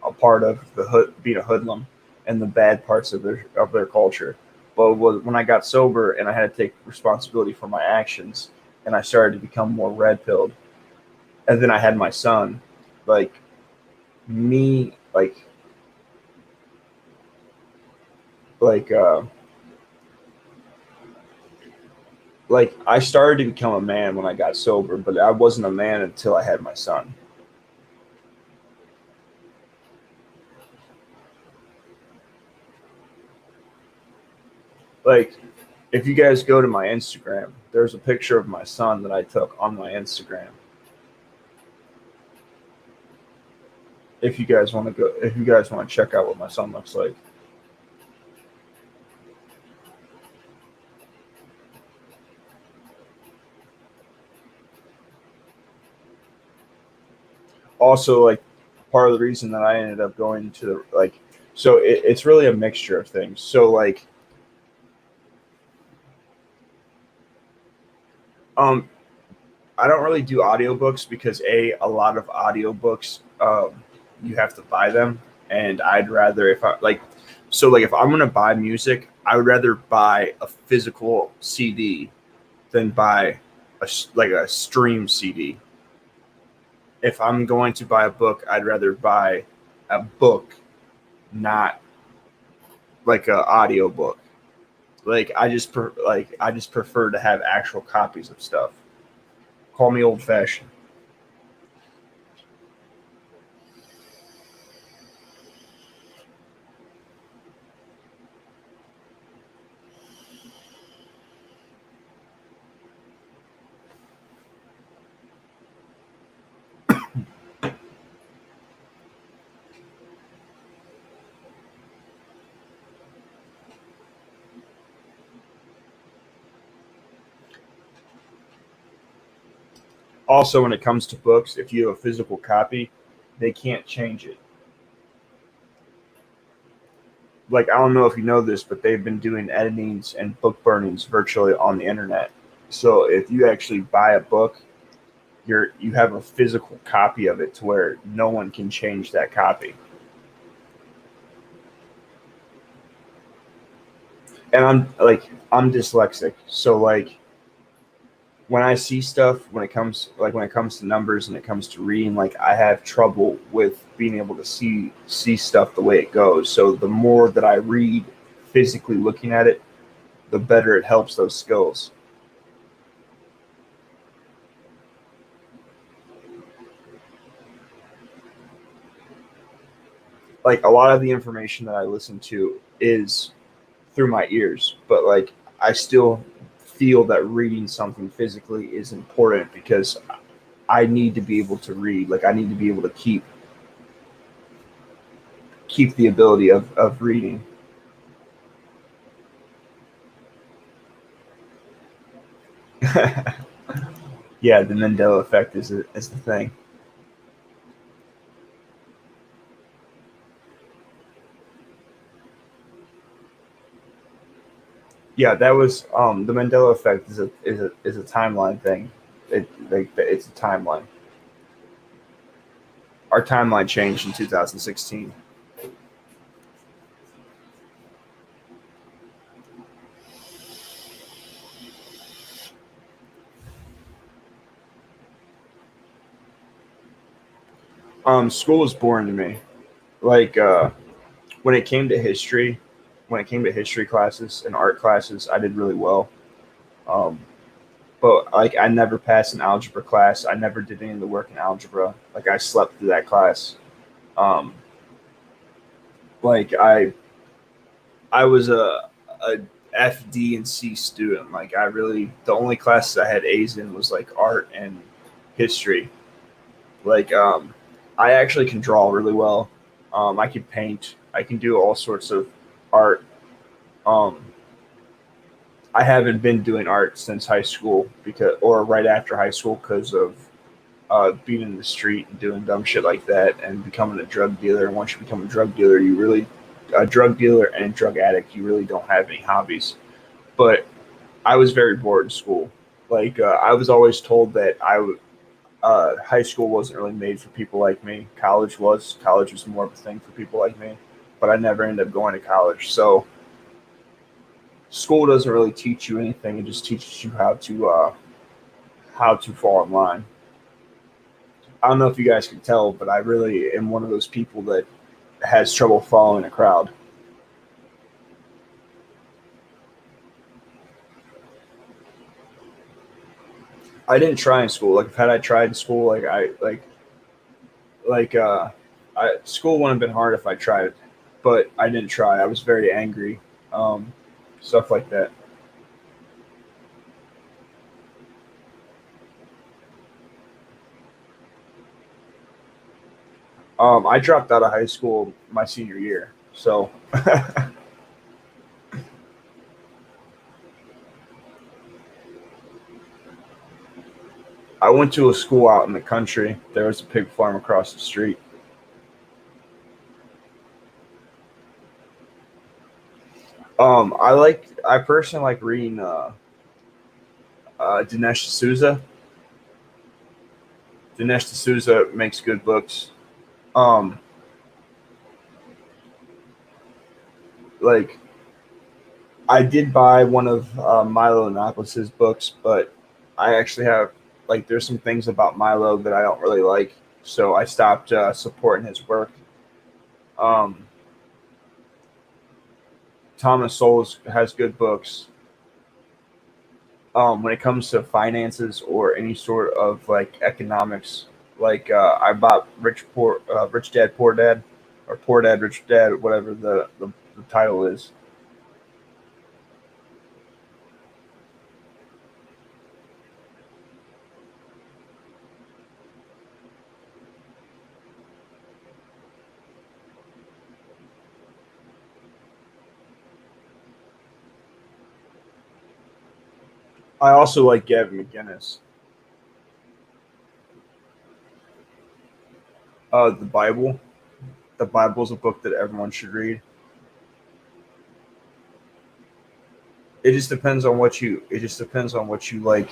a part of the hood, being a hoodlum, and the bad parts of their culture. But when I got sober and I had to take responsibility for my actions, and I started to become more red pilled, and then I had my son, like me, like uh, like I started to become a man when I got sober, but I wasn't a man until I had my son. Like if you guys go to my Instagram, there's a picture of my son that I took on my Instagram. If you guys want to check out what my son looks like. Also, like part of the reason that I ended up going to so it's really a mixture of things. So um I don't really do audiobooks because a lot of audiobooks you have to buy them, and I'd rather if I like so like if I'm gonna buy music, I would rather buy a physical CD than buy like a stream CD. If I'm going to buy a book, I'd rather buy a book, not like a audio book. I just prefer to have actual copies of stuff. Call me old fashioned. Also, when it comes to books, if you have a physical copy, they can't change it. Like I don't know if you know this, but they've been doing editings and book burnings virtually on the internet. So if you actually buy a book, you have a physical copy of it to where no one can change that copy. And I'm dyslexic, so like when I see stuff when it comes to numbers and it comes to reading, like I have trouble with being able to see stuff the way it goes. So the more that I read physically looking at it, the better it helps those skills. Like a lot of the information that I listen to is through my ears, but like I still feel that reading something physically is important because I need to be able to read. Like I need to be able to keep the ability of reading. Yeah, the Mandela effect is the thing. Yeah, that was the Mandela effect is a timeline thing. It's a timeline. our timeline changed in 2016. School was boring to me. Like when it came to history, when it came to history classes and art classes, I did really well. Um, but like I never passed an algebra class. I never did any of the work in algebra. Like I slept through that class. Um, like I was a F, D, and C student. Like I really the only classes I had A's in was like art and history. Like I actually can draw really well. I can paint. I can do all sorts of art. Um, I haven't been doing art since high school because, or right after high school, because of being in the street and doing dumb shit like that and becoming a drug dealer. And once you become a drug dealer, you really a drug dealer and drug addict. You really don't have any hobbies. But I was very bored in school. Like I was always told that high school wasn't really made for people like me. College was. College was more of a thing for people like me. But I never ended up going to college. So school doesn't really teach you anything. It just teaches you how to fall in line. I don't know if you guys can tell, but I really am one of those people that has trouble following a crowd. I didn't try in school. Like, if had I tried in school, like school wouldn't have been hard if I tried, but I didn't try. I was very angry, um, stuff like that. I dropped out of high school my senior year, so I went to a school out in the country. There was a pig farm across the street. I personally like reading Dinesh D'Souza. Dinesh D'Souza makes good books. Um, like I did buy one of Milo Yiannopoulos' books, but I actually have like there's some things about Milo that I don't really like, so I stopped supporting his work. Um, Thomas Sowell has good books. When it comes to finances or any sort of like economics, like I bought Rich Dad Poor Dad, or Poor Dad Rich Dad, whatever the title is. I also like Gavin McInnes. The Bible. The Bible is a book that everyone should read. It just depends on what you. It just depends on what you like.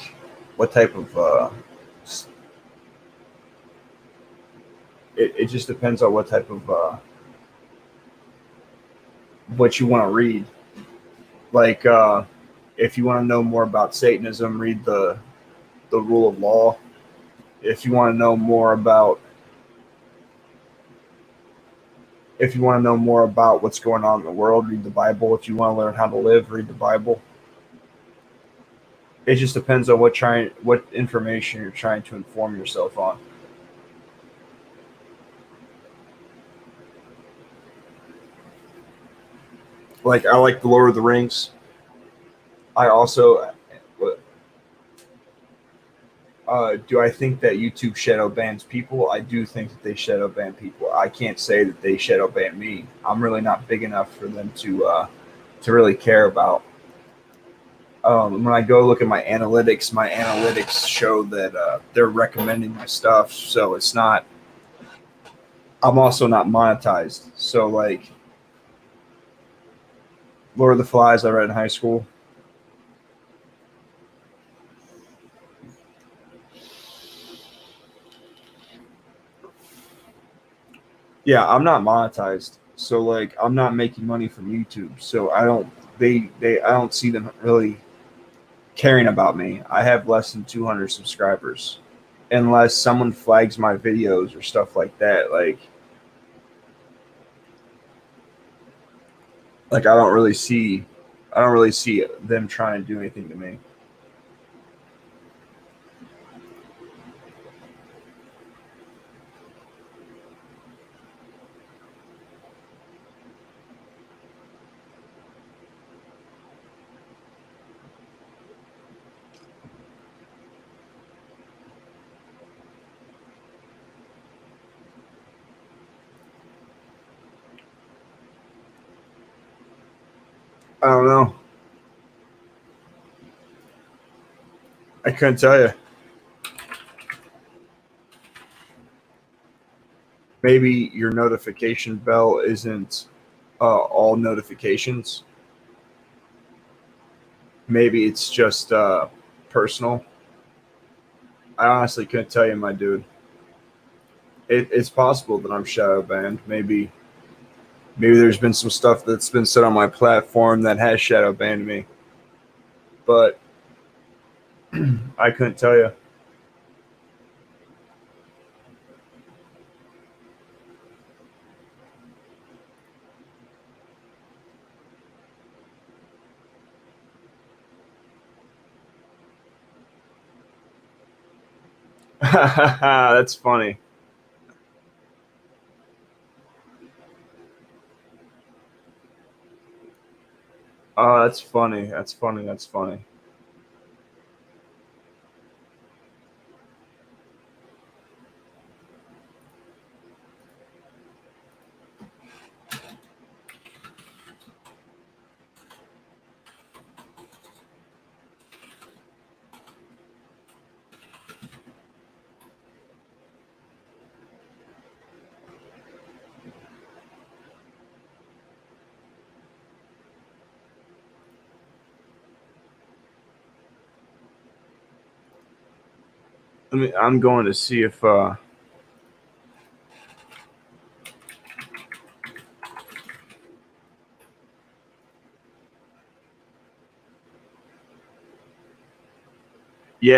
What type of. It just depends on what type of what you want to read. Like if you want to know more about Satanism, read the Rule of Law. If you want to know more about if you want to know more about what's going on in the world, read the Bible. If you want to learn how to live, read the Bible. It just depends on what information you're trying to inform yourself on. Like I like the Lord of the Rings. I also do I think that YouTube shadow bans people? I do think that they shadow ban people. I can't say that they shadow ban me. I'm really not big enough for them to really care about. When I go look at my analytics show that they're recommending my stuff. So it's not. I'm also not monetized. So like Lord of the Flies, I read in high school. Yeah, I'm not monetized, so like I'm not making money from YouTube. So I don't they I don't see them really caring about me. I have less than 200 subscribers, unless someone flags my videos or stuff like that. Like I don't really see them trying to do anything to me. I don't know. I couldn't tell you. Maybe your notification bell isn't all notifications. Maybe it's just personal. I honestly couldn't tell you, my dude. It's possible that I'm shadow banned. Maybe there's been some stuff that's been said on my platform that has shadow banned me, but I couldn't tell you. That's funny. Oh, that's funny. That's funny. That's funny. I'm going to see if yeah,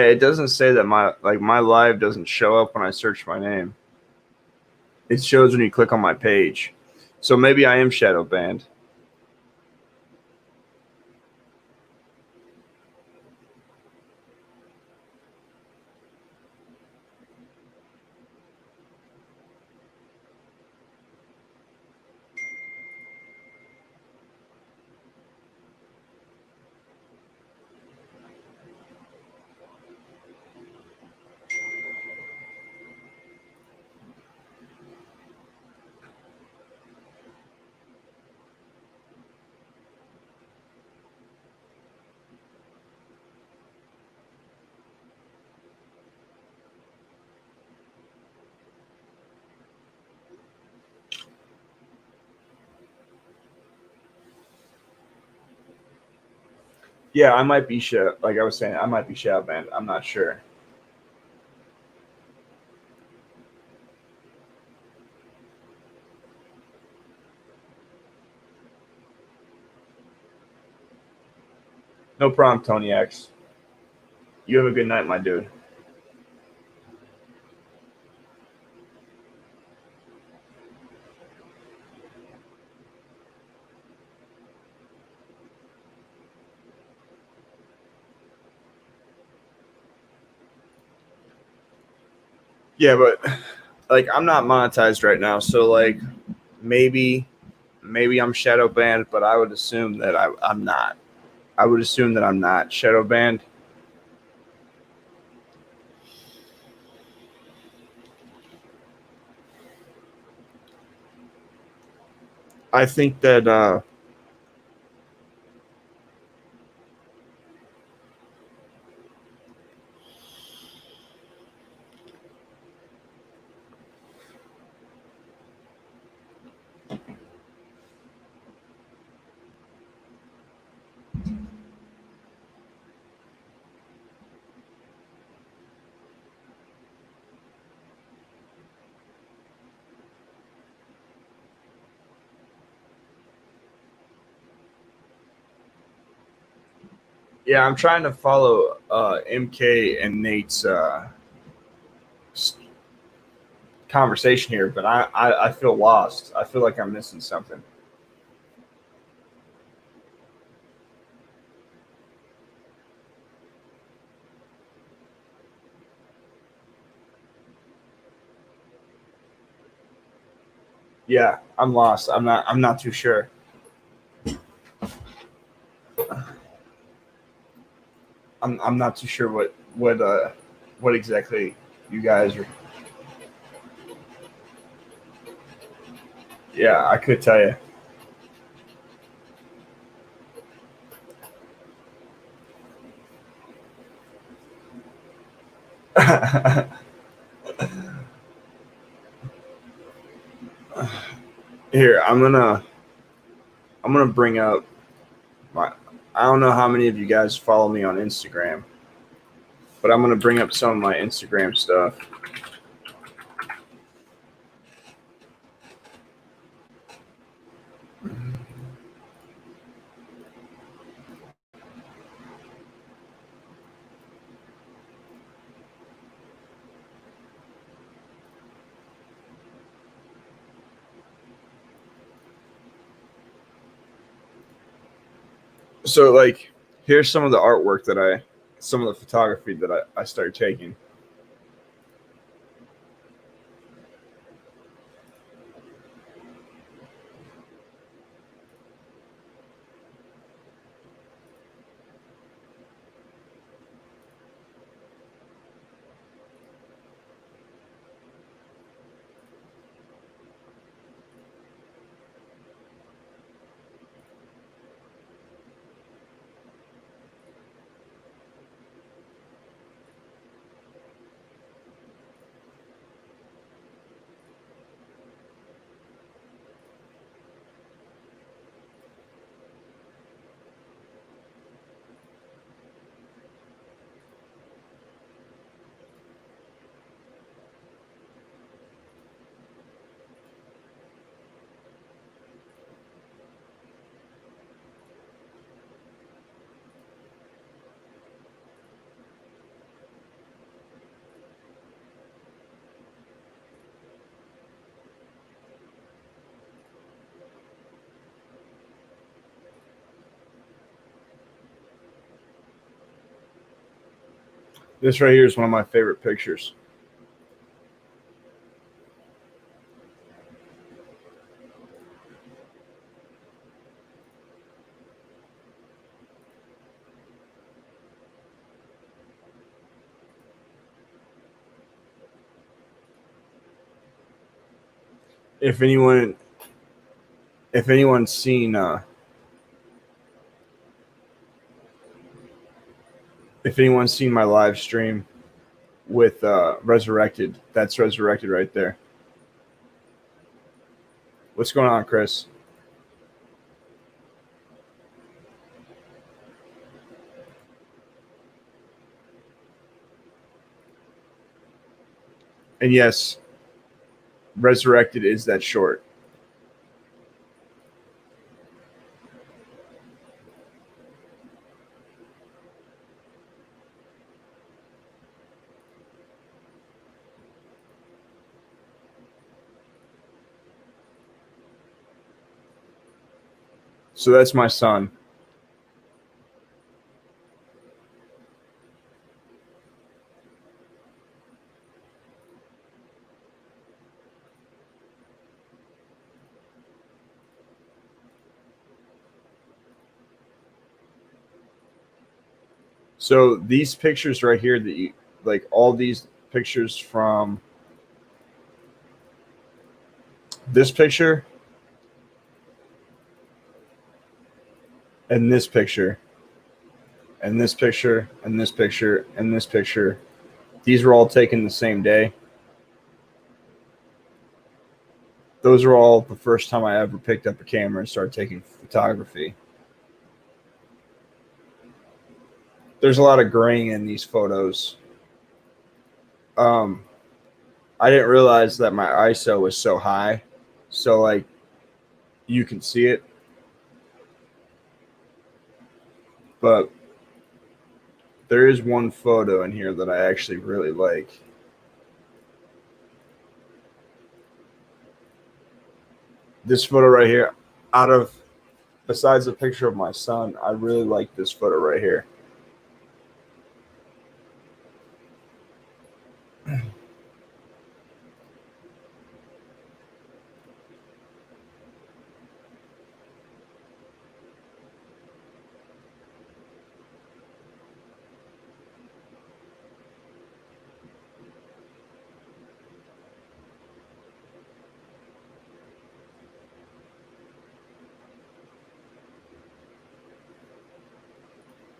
it doesn't say that my live doesn't show up when I search my name. It shows when you click on my page. So maybe I am shadow banned. Yeah, I might be shadow. Like I was saying, I might be shadow banned. I'm not sure. No problem, Tony X. You have a good night, my dude. Yeah, but like I'm not monetized right now, so like maybe maybe I'm shadow banned, but I would assume that I'm not. I would assume that I'm not shadow banned. I think that Yeah, I'm trying to follow MK and Nate's conversation here, but I feel lost. I feel like I'm missing something. Yeah, I'm lost. I'm not too sure. I'm not too sure what exactly you guys are. Yeah, I could tell you. Here, I'm gonna bring up my. I don't know how many of you guys follow me on Instagram, but I'm gonna bring up some of my Instagram stuff. So like, here's some of the artwork some of the photography that I started taking. This right here is one of my favorite pictures. If anyone if anyone's seen if anyone's seen my live stream with Resurrected, that's Resurrected right there. What's going on, Chris? And yes, Resurrected is that short. So that's my son. So these pictures right here that you like, all these pictures from this picture and this picture and this picture and this picture and this picture, these were all taken the same day. Those are all the first time I ever picked up a camera and started taking photography. There's a lot of graying in these photos. Um, I didn't realize that my ISO was so high, so like you can see it, but there is one photo in here that I actually really like. This photo right here, besides the picture of my son, I really like this photo right here.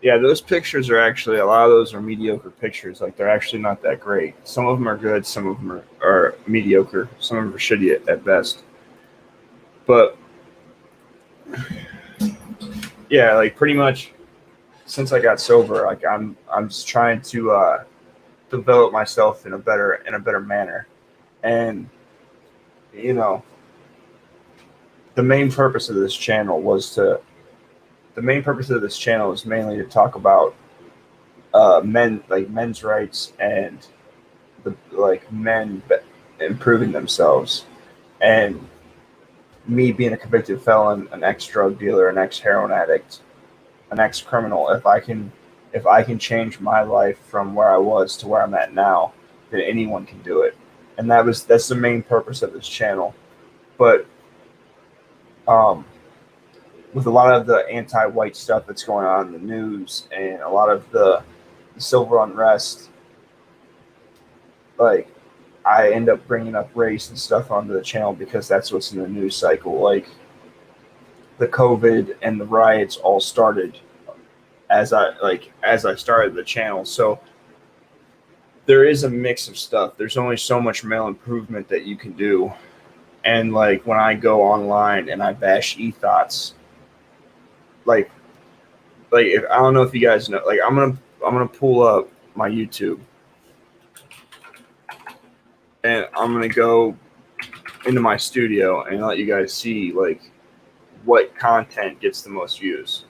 Yeah, those pictures are actually, a lot of those are mediocre pictures. Like, they're actually not that great. Some of them are good, some of them are mediocre, some of them are shitty at best. But yeah, like pretty much since I got sober, like I'm just trying to develop myself in a better manner. And you know, the main purpose of this channel is mainly to talk about men's rights and the like men improving themselves, and me being a convicted felon, an ex drug dealer, an ex heroin addict, an ex criminal. If I can change my life from where I was to where I'm at now, then anyone can do it. And that's the main purpose of this channel. But um, with a lot of the anti-white stuff that's going on in the news and a lot of the civil unrest, like, I end up bringing up race and stuff onto the channel because that's what's in the news cycle. Like, the COVID and the riots all started as I started the channel. So there is a mix of stuff. There's only so much male improvement that you can do. And like when I go online and I bash e-thoughts, like if, I don't know if you guys know, like I'm gonna pull up my YouTube and I'm gonna go into my studio and let you guys see like what content gets the most views.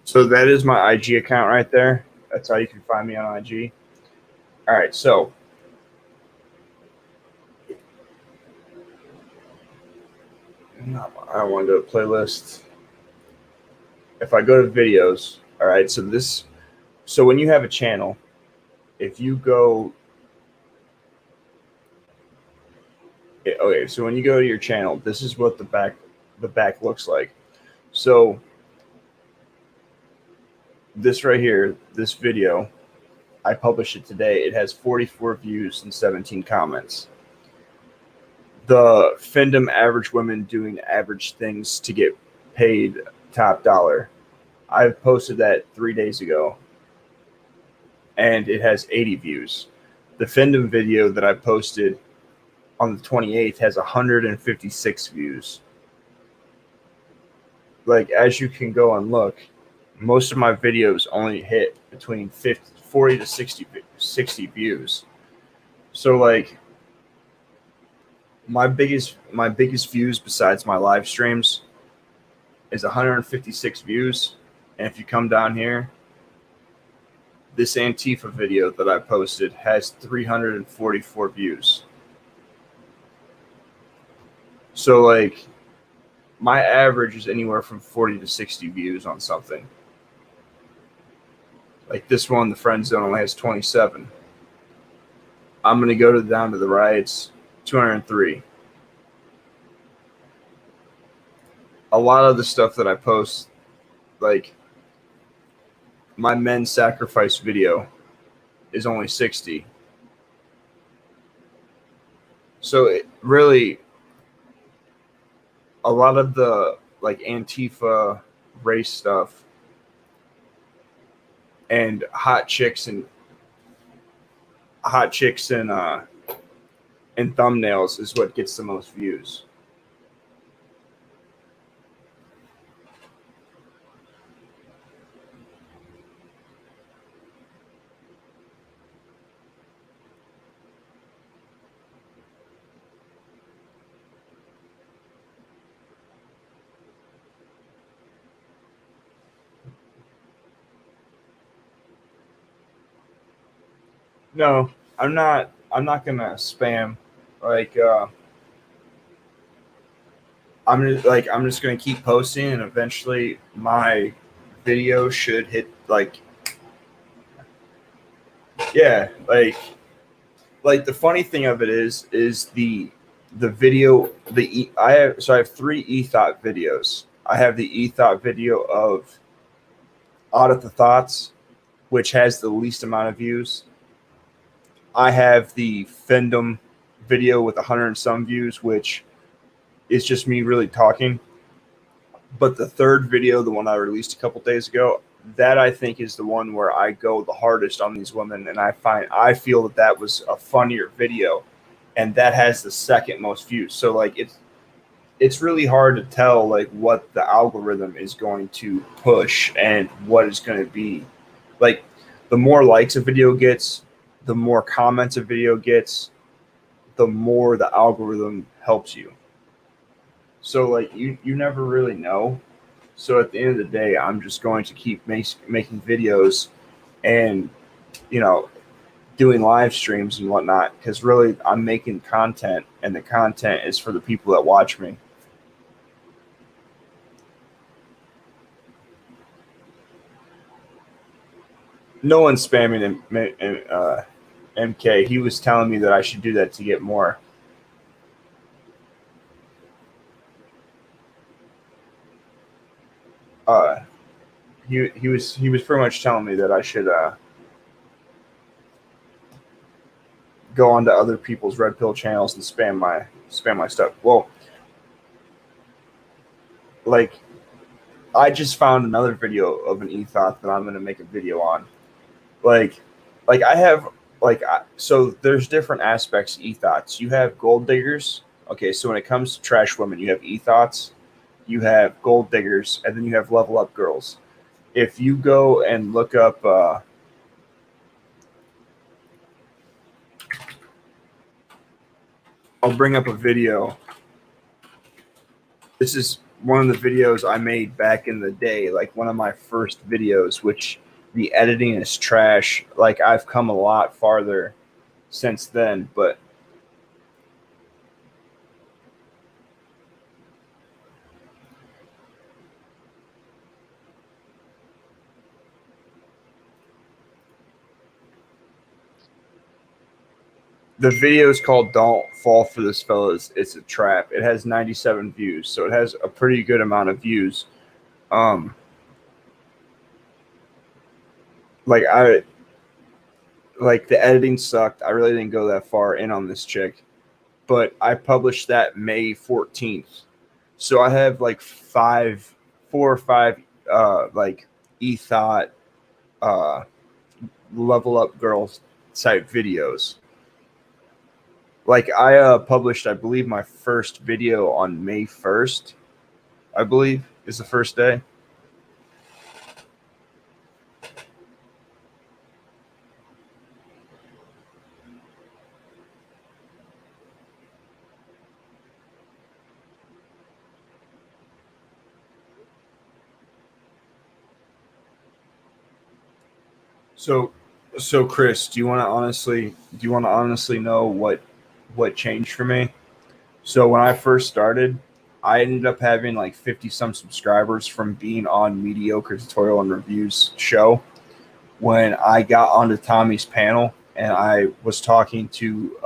So that is my IG account right there. That's how you can find me on IG. All right, so I want to do a playlist. If I go to videos, all right, so when you have a channel, if you go, okay, so when you go to your channel, this is what the back looks like. So this right here, this video, I published it today. It has 44 views and 17 comments. The Findom average women doing average things to get paid top dollar. I posted that 3 days ago, and it has 80 views. The Findom video that I posted on the 28th has 156 views. Like, as you can go and look, most of my videos only hit between 40 to 60 views. So like my biggest views besides my live streams is 156 views. And if you come down here, this Antifa video that I posted has 344 views. So like my average is anywhere from 40 to 60 views on something. Like this one, the friend zone only has 27. I'm going to go down to the riots, 203. A lot of the stuff that I post, like my men's sacrifice video, is only 60. So it really, a lot of the like Antifa race stuff and hot chicks and thumbnails is what gets the most views. No, I'm not. I'm not gonna spam. Like I'm just gonna keep posting, and eventually my video should hit like yeah like the funny thing of it is the video I have three ethot videos. I have the ethot video of Audit the Thoughts, which has the least amount of views. I have the Findom video with 100 and some views, which is just me really talking. But the third video, the one I released a couple days ago, that I think is the one where I go the hardest on these women, and I feel that that was a funnier video, and that has the second most views. So like it's really hard to tell like what the algorithm is going to push and what is going to be like. The more likes a video gets, the more comments a video gets, the more the algorithm helps you. So like you never really know. So at the end of the day, I'm just going to keep making videos and you know doing live streams and whatnot, because really I'm making content, and the content is for the people that watch me. No one's spamming MK. He was telling me that I should do that to get more. Uh, he was pretty much telling me that I should go onto other people's red pill channels and spam my stuff. Well, like I just found another video of an ethot that I'm going to make a video on. Like I have so there's different aspects of ethots. You have gold diggers. Okay, so when it comes to trash women, you have ethots, you have gold diggers, and then you have level up girls. If you go and look up I'll bring up a video. This is one of the videos I made back in the day, like one of my first videos, which the editing is trash. Like I've come a lot farther since then, but the video is called "Don't Fall for This, Fellas. It's a Trap." It has 97 views, so it has a pretty good amount of views. Um, like I like the editing sucked. I really didn't go that far in on this chick, but I published that May 14th. So I have like 4 or 5 like ethot uh level up girls type videos. Like I published, I believe, my first video on May 1st. I believe is the first day. So, so Chris, do you want to honestly know what changed for me? So when I first started, I ended up having like 50 some subscribers from being on Mediocre Tutorial and Reviews show. When I got onto Tommy's panel and I was talking to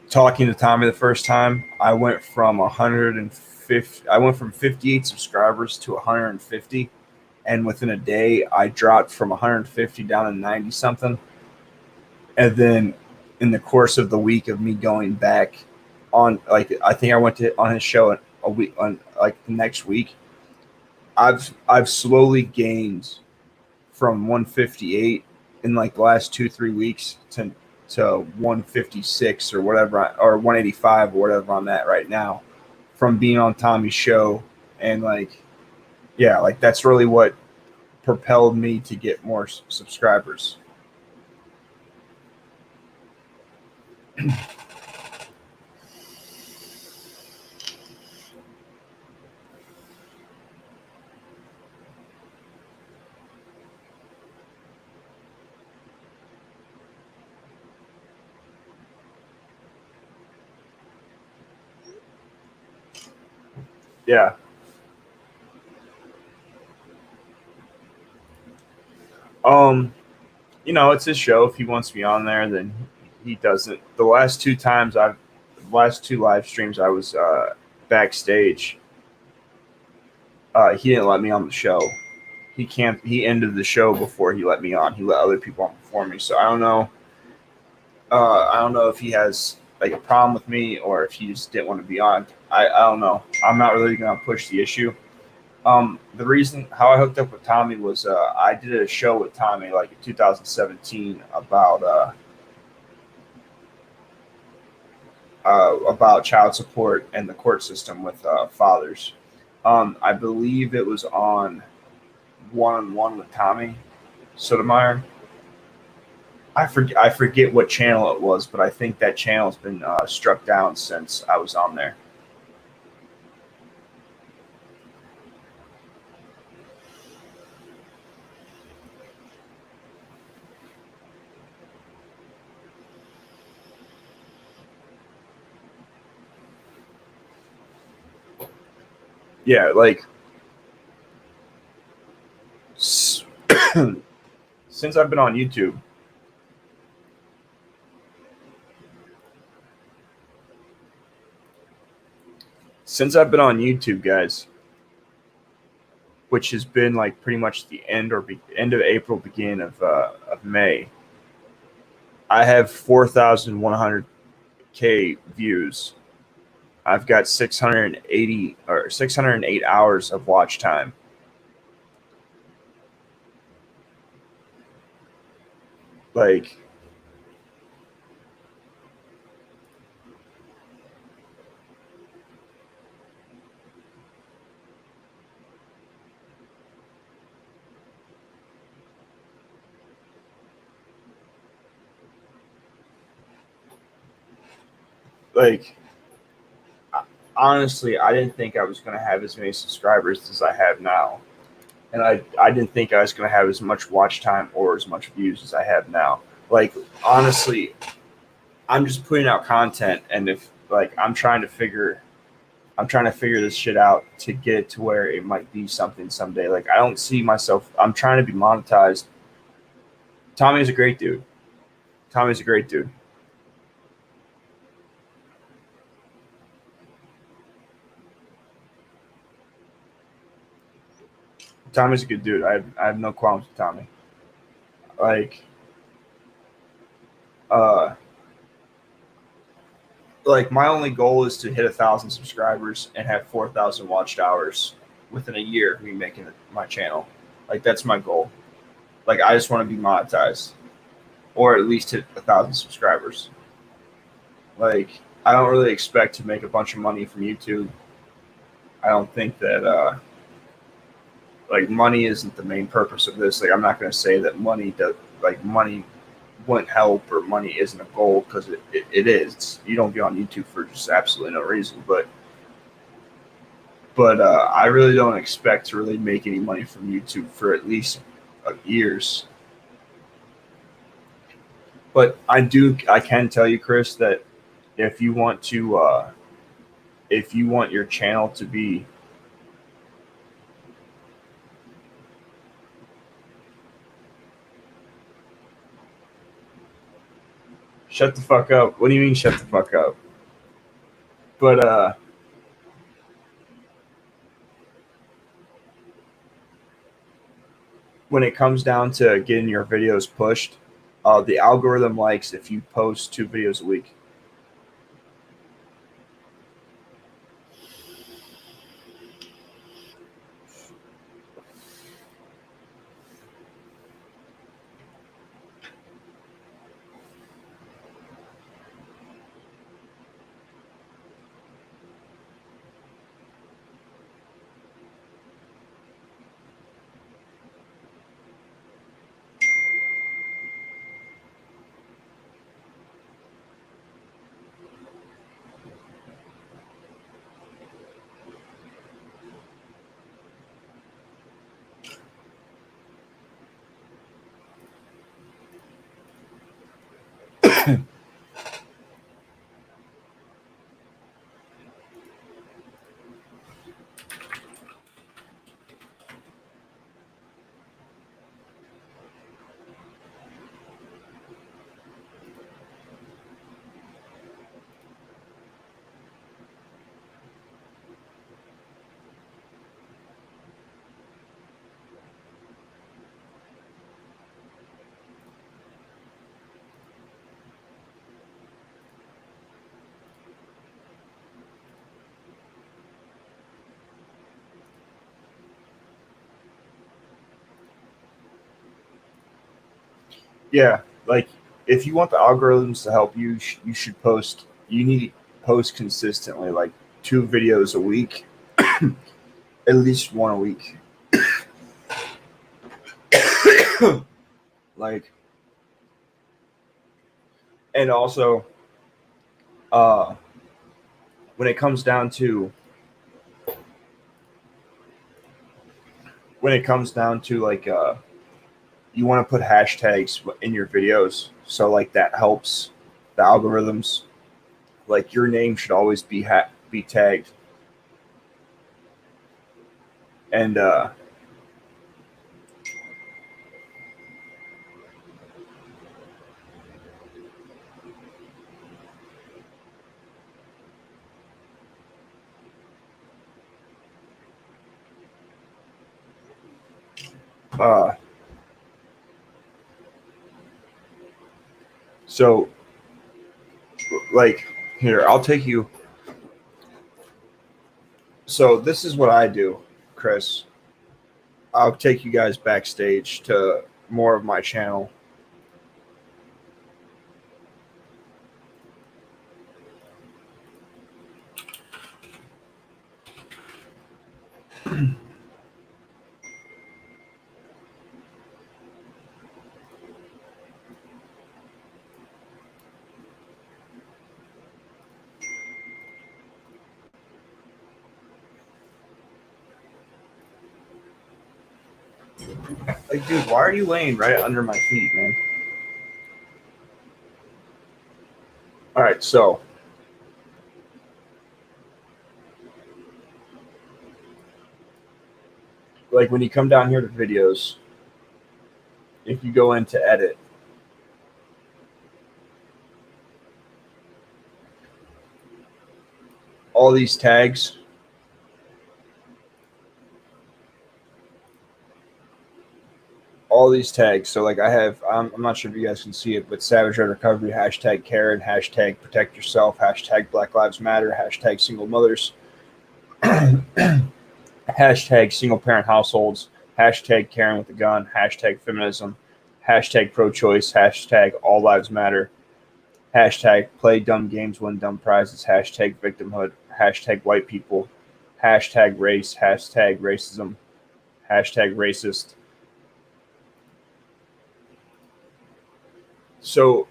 Tommy the first time, I went from 150. I went from 58 subscribers to 150, and within a day, I dropped from 150 down to 90 something. And then in the course of the week of me going back on, like, I think I went to on his show a week on, like, the next week. I've slowly gained from 158 in like the last 2-3 weeks to 156 or whatever, or 185 or whatever I'm at right now, from being on Tommy's show. And like, yeah, like that's really what propelled me to get more subscribers. Yeah. Um, it's his show. If he wants me on there, then he doesn't. The last two live streams I was backstage, he didn't let me on the show. He ended the show before he let me on. He let other people on before me. So I don't know. I don't know if he has like a problem with me or if he just didn't want to be on. I don't know. I'm not really gonna push the issue. The reason how I hooked up with Tommy was I did a show with Tommy like in 2017 about child support and the court system with fathers. I believe it was on One-on-One with Tommy Sotomayor. I forget what channel it was, but I think that channel's been struck down since I was on there. Yeah, like since I've been on YouTube, guys, which has been like pretty much the end of April, beginning of May, I have 4,100K views. I've got 608 hours of watch time. Like, like honestly, I didn't think I was going to have as many subscribers as I have now. And I didn't think I was going to have as much watch time or as much views as I have now. Like, honestly, I'm just putting out content, and if like I'm trying to figure this shit out to get it to where it might be something someday. Like, I don't see myself. I'm trying to be monetized. Tommy's a great dude. Tommy's a great dude. Tommy's a good dude. I have no qualms with Tommy. Like, uh, like my only goal is to hit 1,000 subscribers and have 4,000 watched hours within a year of me making my channel. Like, that's my goal. Like, I just want to be monetized, or at least hit 1,000 subscribers. Like, I don't really expect to make a bunch of money from YouTube. I don't think that like money isn't the main purpose of this. Like, I'm not going to say that money wouldn't help or money isn't a goal, because it is. You don't get on YouTube for just absolutely no reason. But I really don't expect to really make any money from YouTube for at least years. But I can tell you, Chris, that if you want your channel to be shut the fuck up. What do you mean shut the fuck up? But when it comes down to getting your videos pushed, The algorithm likes if you post 2 videos a week. Yeah, like if you want the algorithms to help you, you should post. You need to post consistently, like 2 videos a week, at least one a week. Like, and also, uh, when it comes down to like you want to put hashtags in your videos, so like that helps the algorithms. Like your name should always be tagged, and uh, so like here I'll take you. So this is what I do, Chris. I'll take you guys backstage to more of my channel. Like, dude, why are you laying right under my feet, man? All right, so like when you come down here to videos, if you go into edit, all these tags, So like I have, I'm not sure if you guys can see it, but Savage Red Recovery, hashtag Karen, hashtag Protect Yourself, hashtag Black Lives Matter, hashtag Single Mothers, hashtag Single Parent Households, hashtag Karen with a Gun, hashtag Feminism, hashtag Pro Choice, hashtag All Lives Matter, hashtag Play Dumb Games, Win Dumb Prizes, hashtag Victimhood, hashtag White People, hashtag Race, hashtag Racism, hashtag Racist. So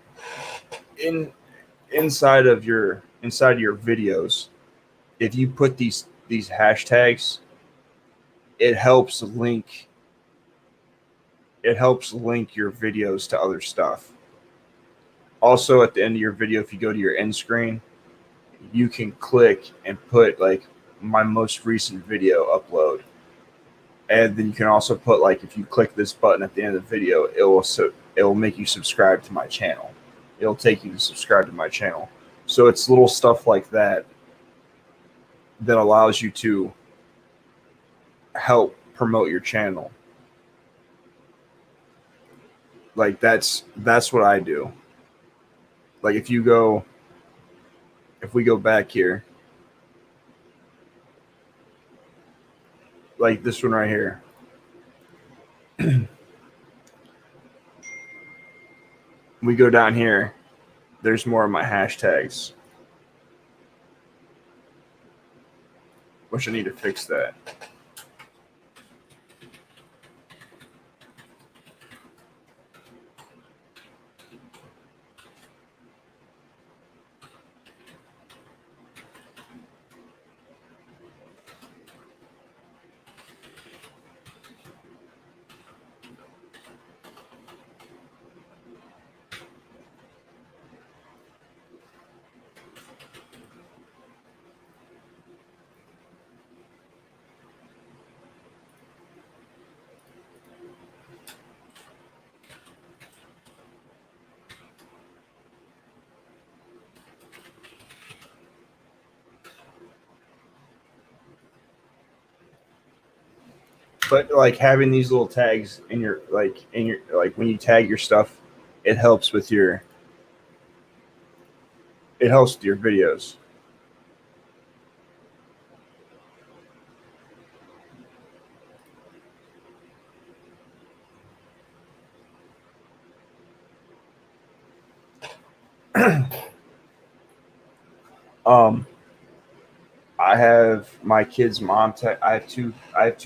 in inside of your videos, if you put these hashtags, it helps link your videos to other stuff. Also, at the end of your video, if you go to your end screen, you can click and put like my most recent video upload, and then you can also put like if you click this button at the end of the video, it will make you subscribe to my channel. It'll take you to subscribe to my channel. So it's little stuff like that that allows you to help promote your channel. Like that's what I do. Like if we go back here, like this one right here, we go down here, there's more of my hashtags, which I need to fix that. But like having these little tags in your like when you tag your stuff, it helps with your videos. um I have my kid's mom I have two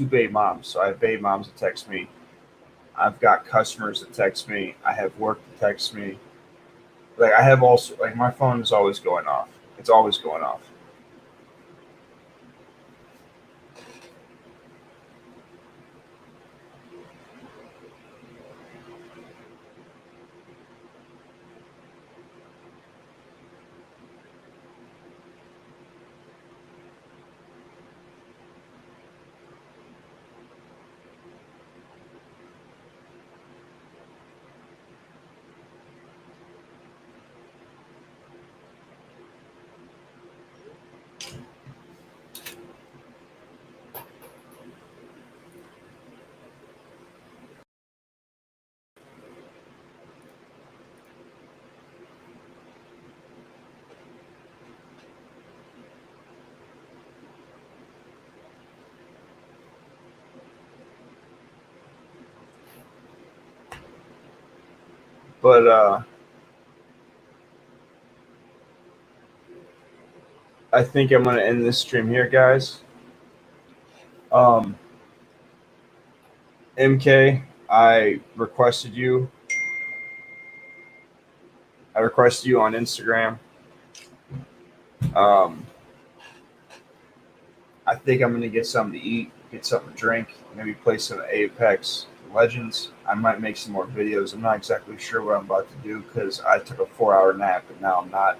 babe moms. So I have babe moms that text me. I've got customers that text me. I have work that text me. Like I have also like my phone is always going off. It's always going off. But I think I'm gonna end this stream here, guys. Um, MK, I requested you. I requested you on Instagram. Um, I think I'm gonna get something to eat, get something to drink, maybe play some Apex Legends. I might make some more videos. I'm not exactly sure what I'm about to do because I took a 4 hour nap and now I'm not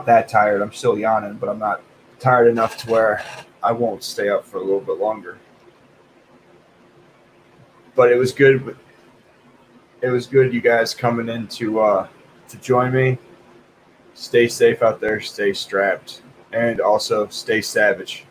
that tired. I'm still yawning, but I'm not tired enough to where I won't stay up for a little bit longer. But it was good. It was good, you guys coming in to join me. Stay safe out there. Stay strapped, and also stay savage.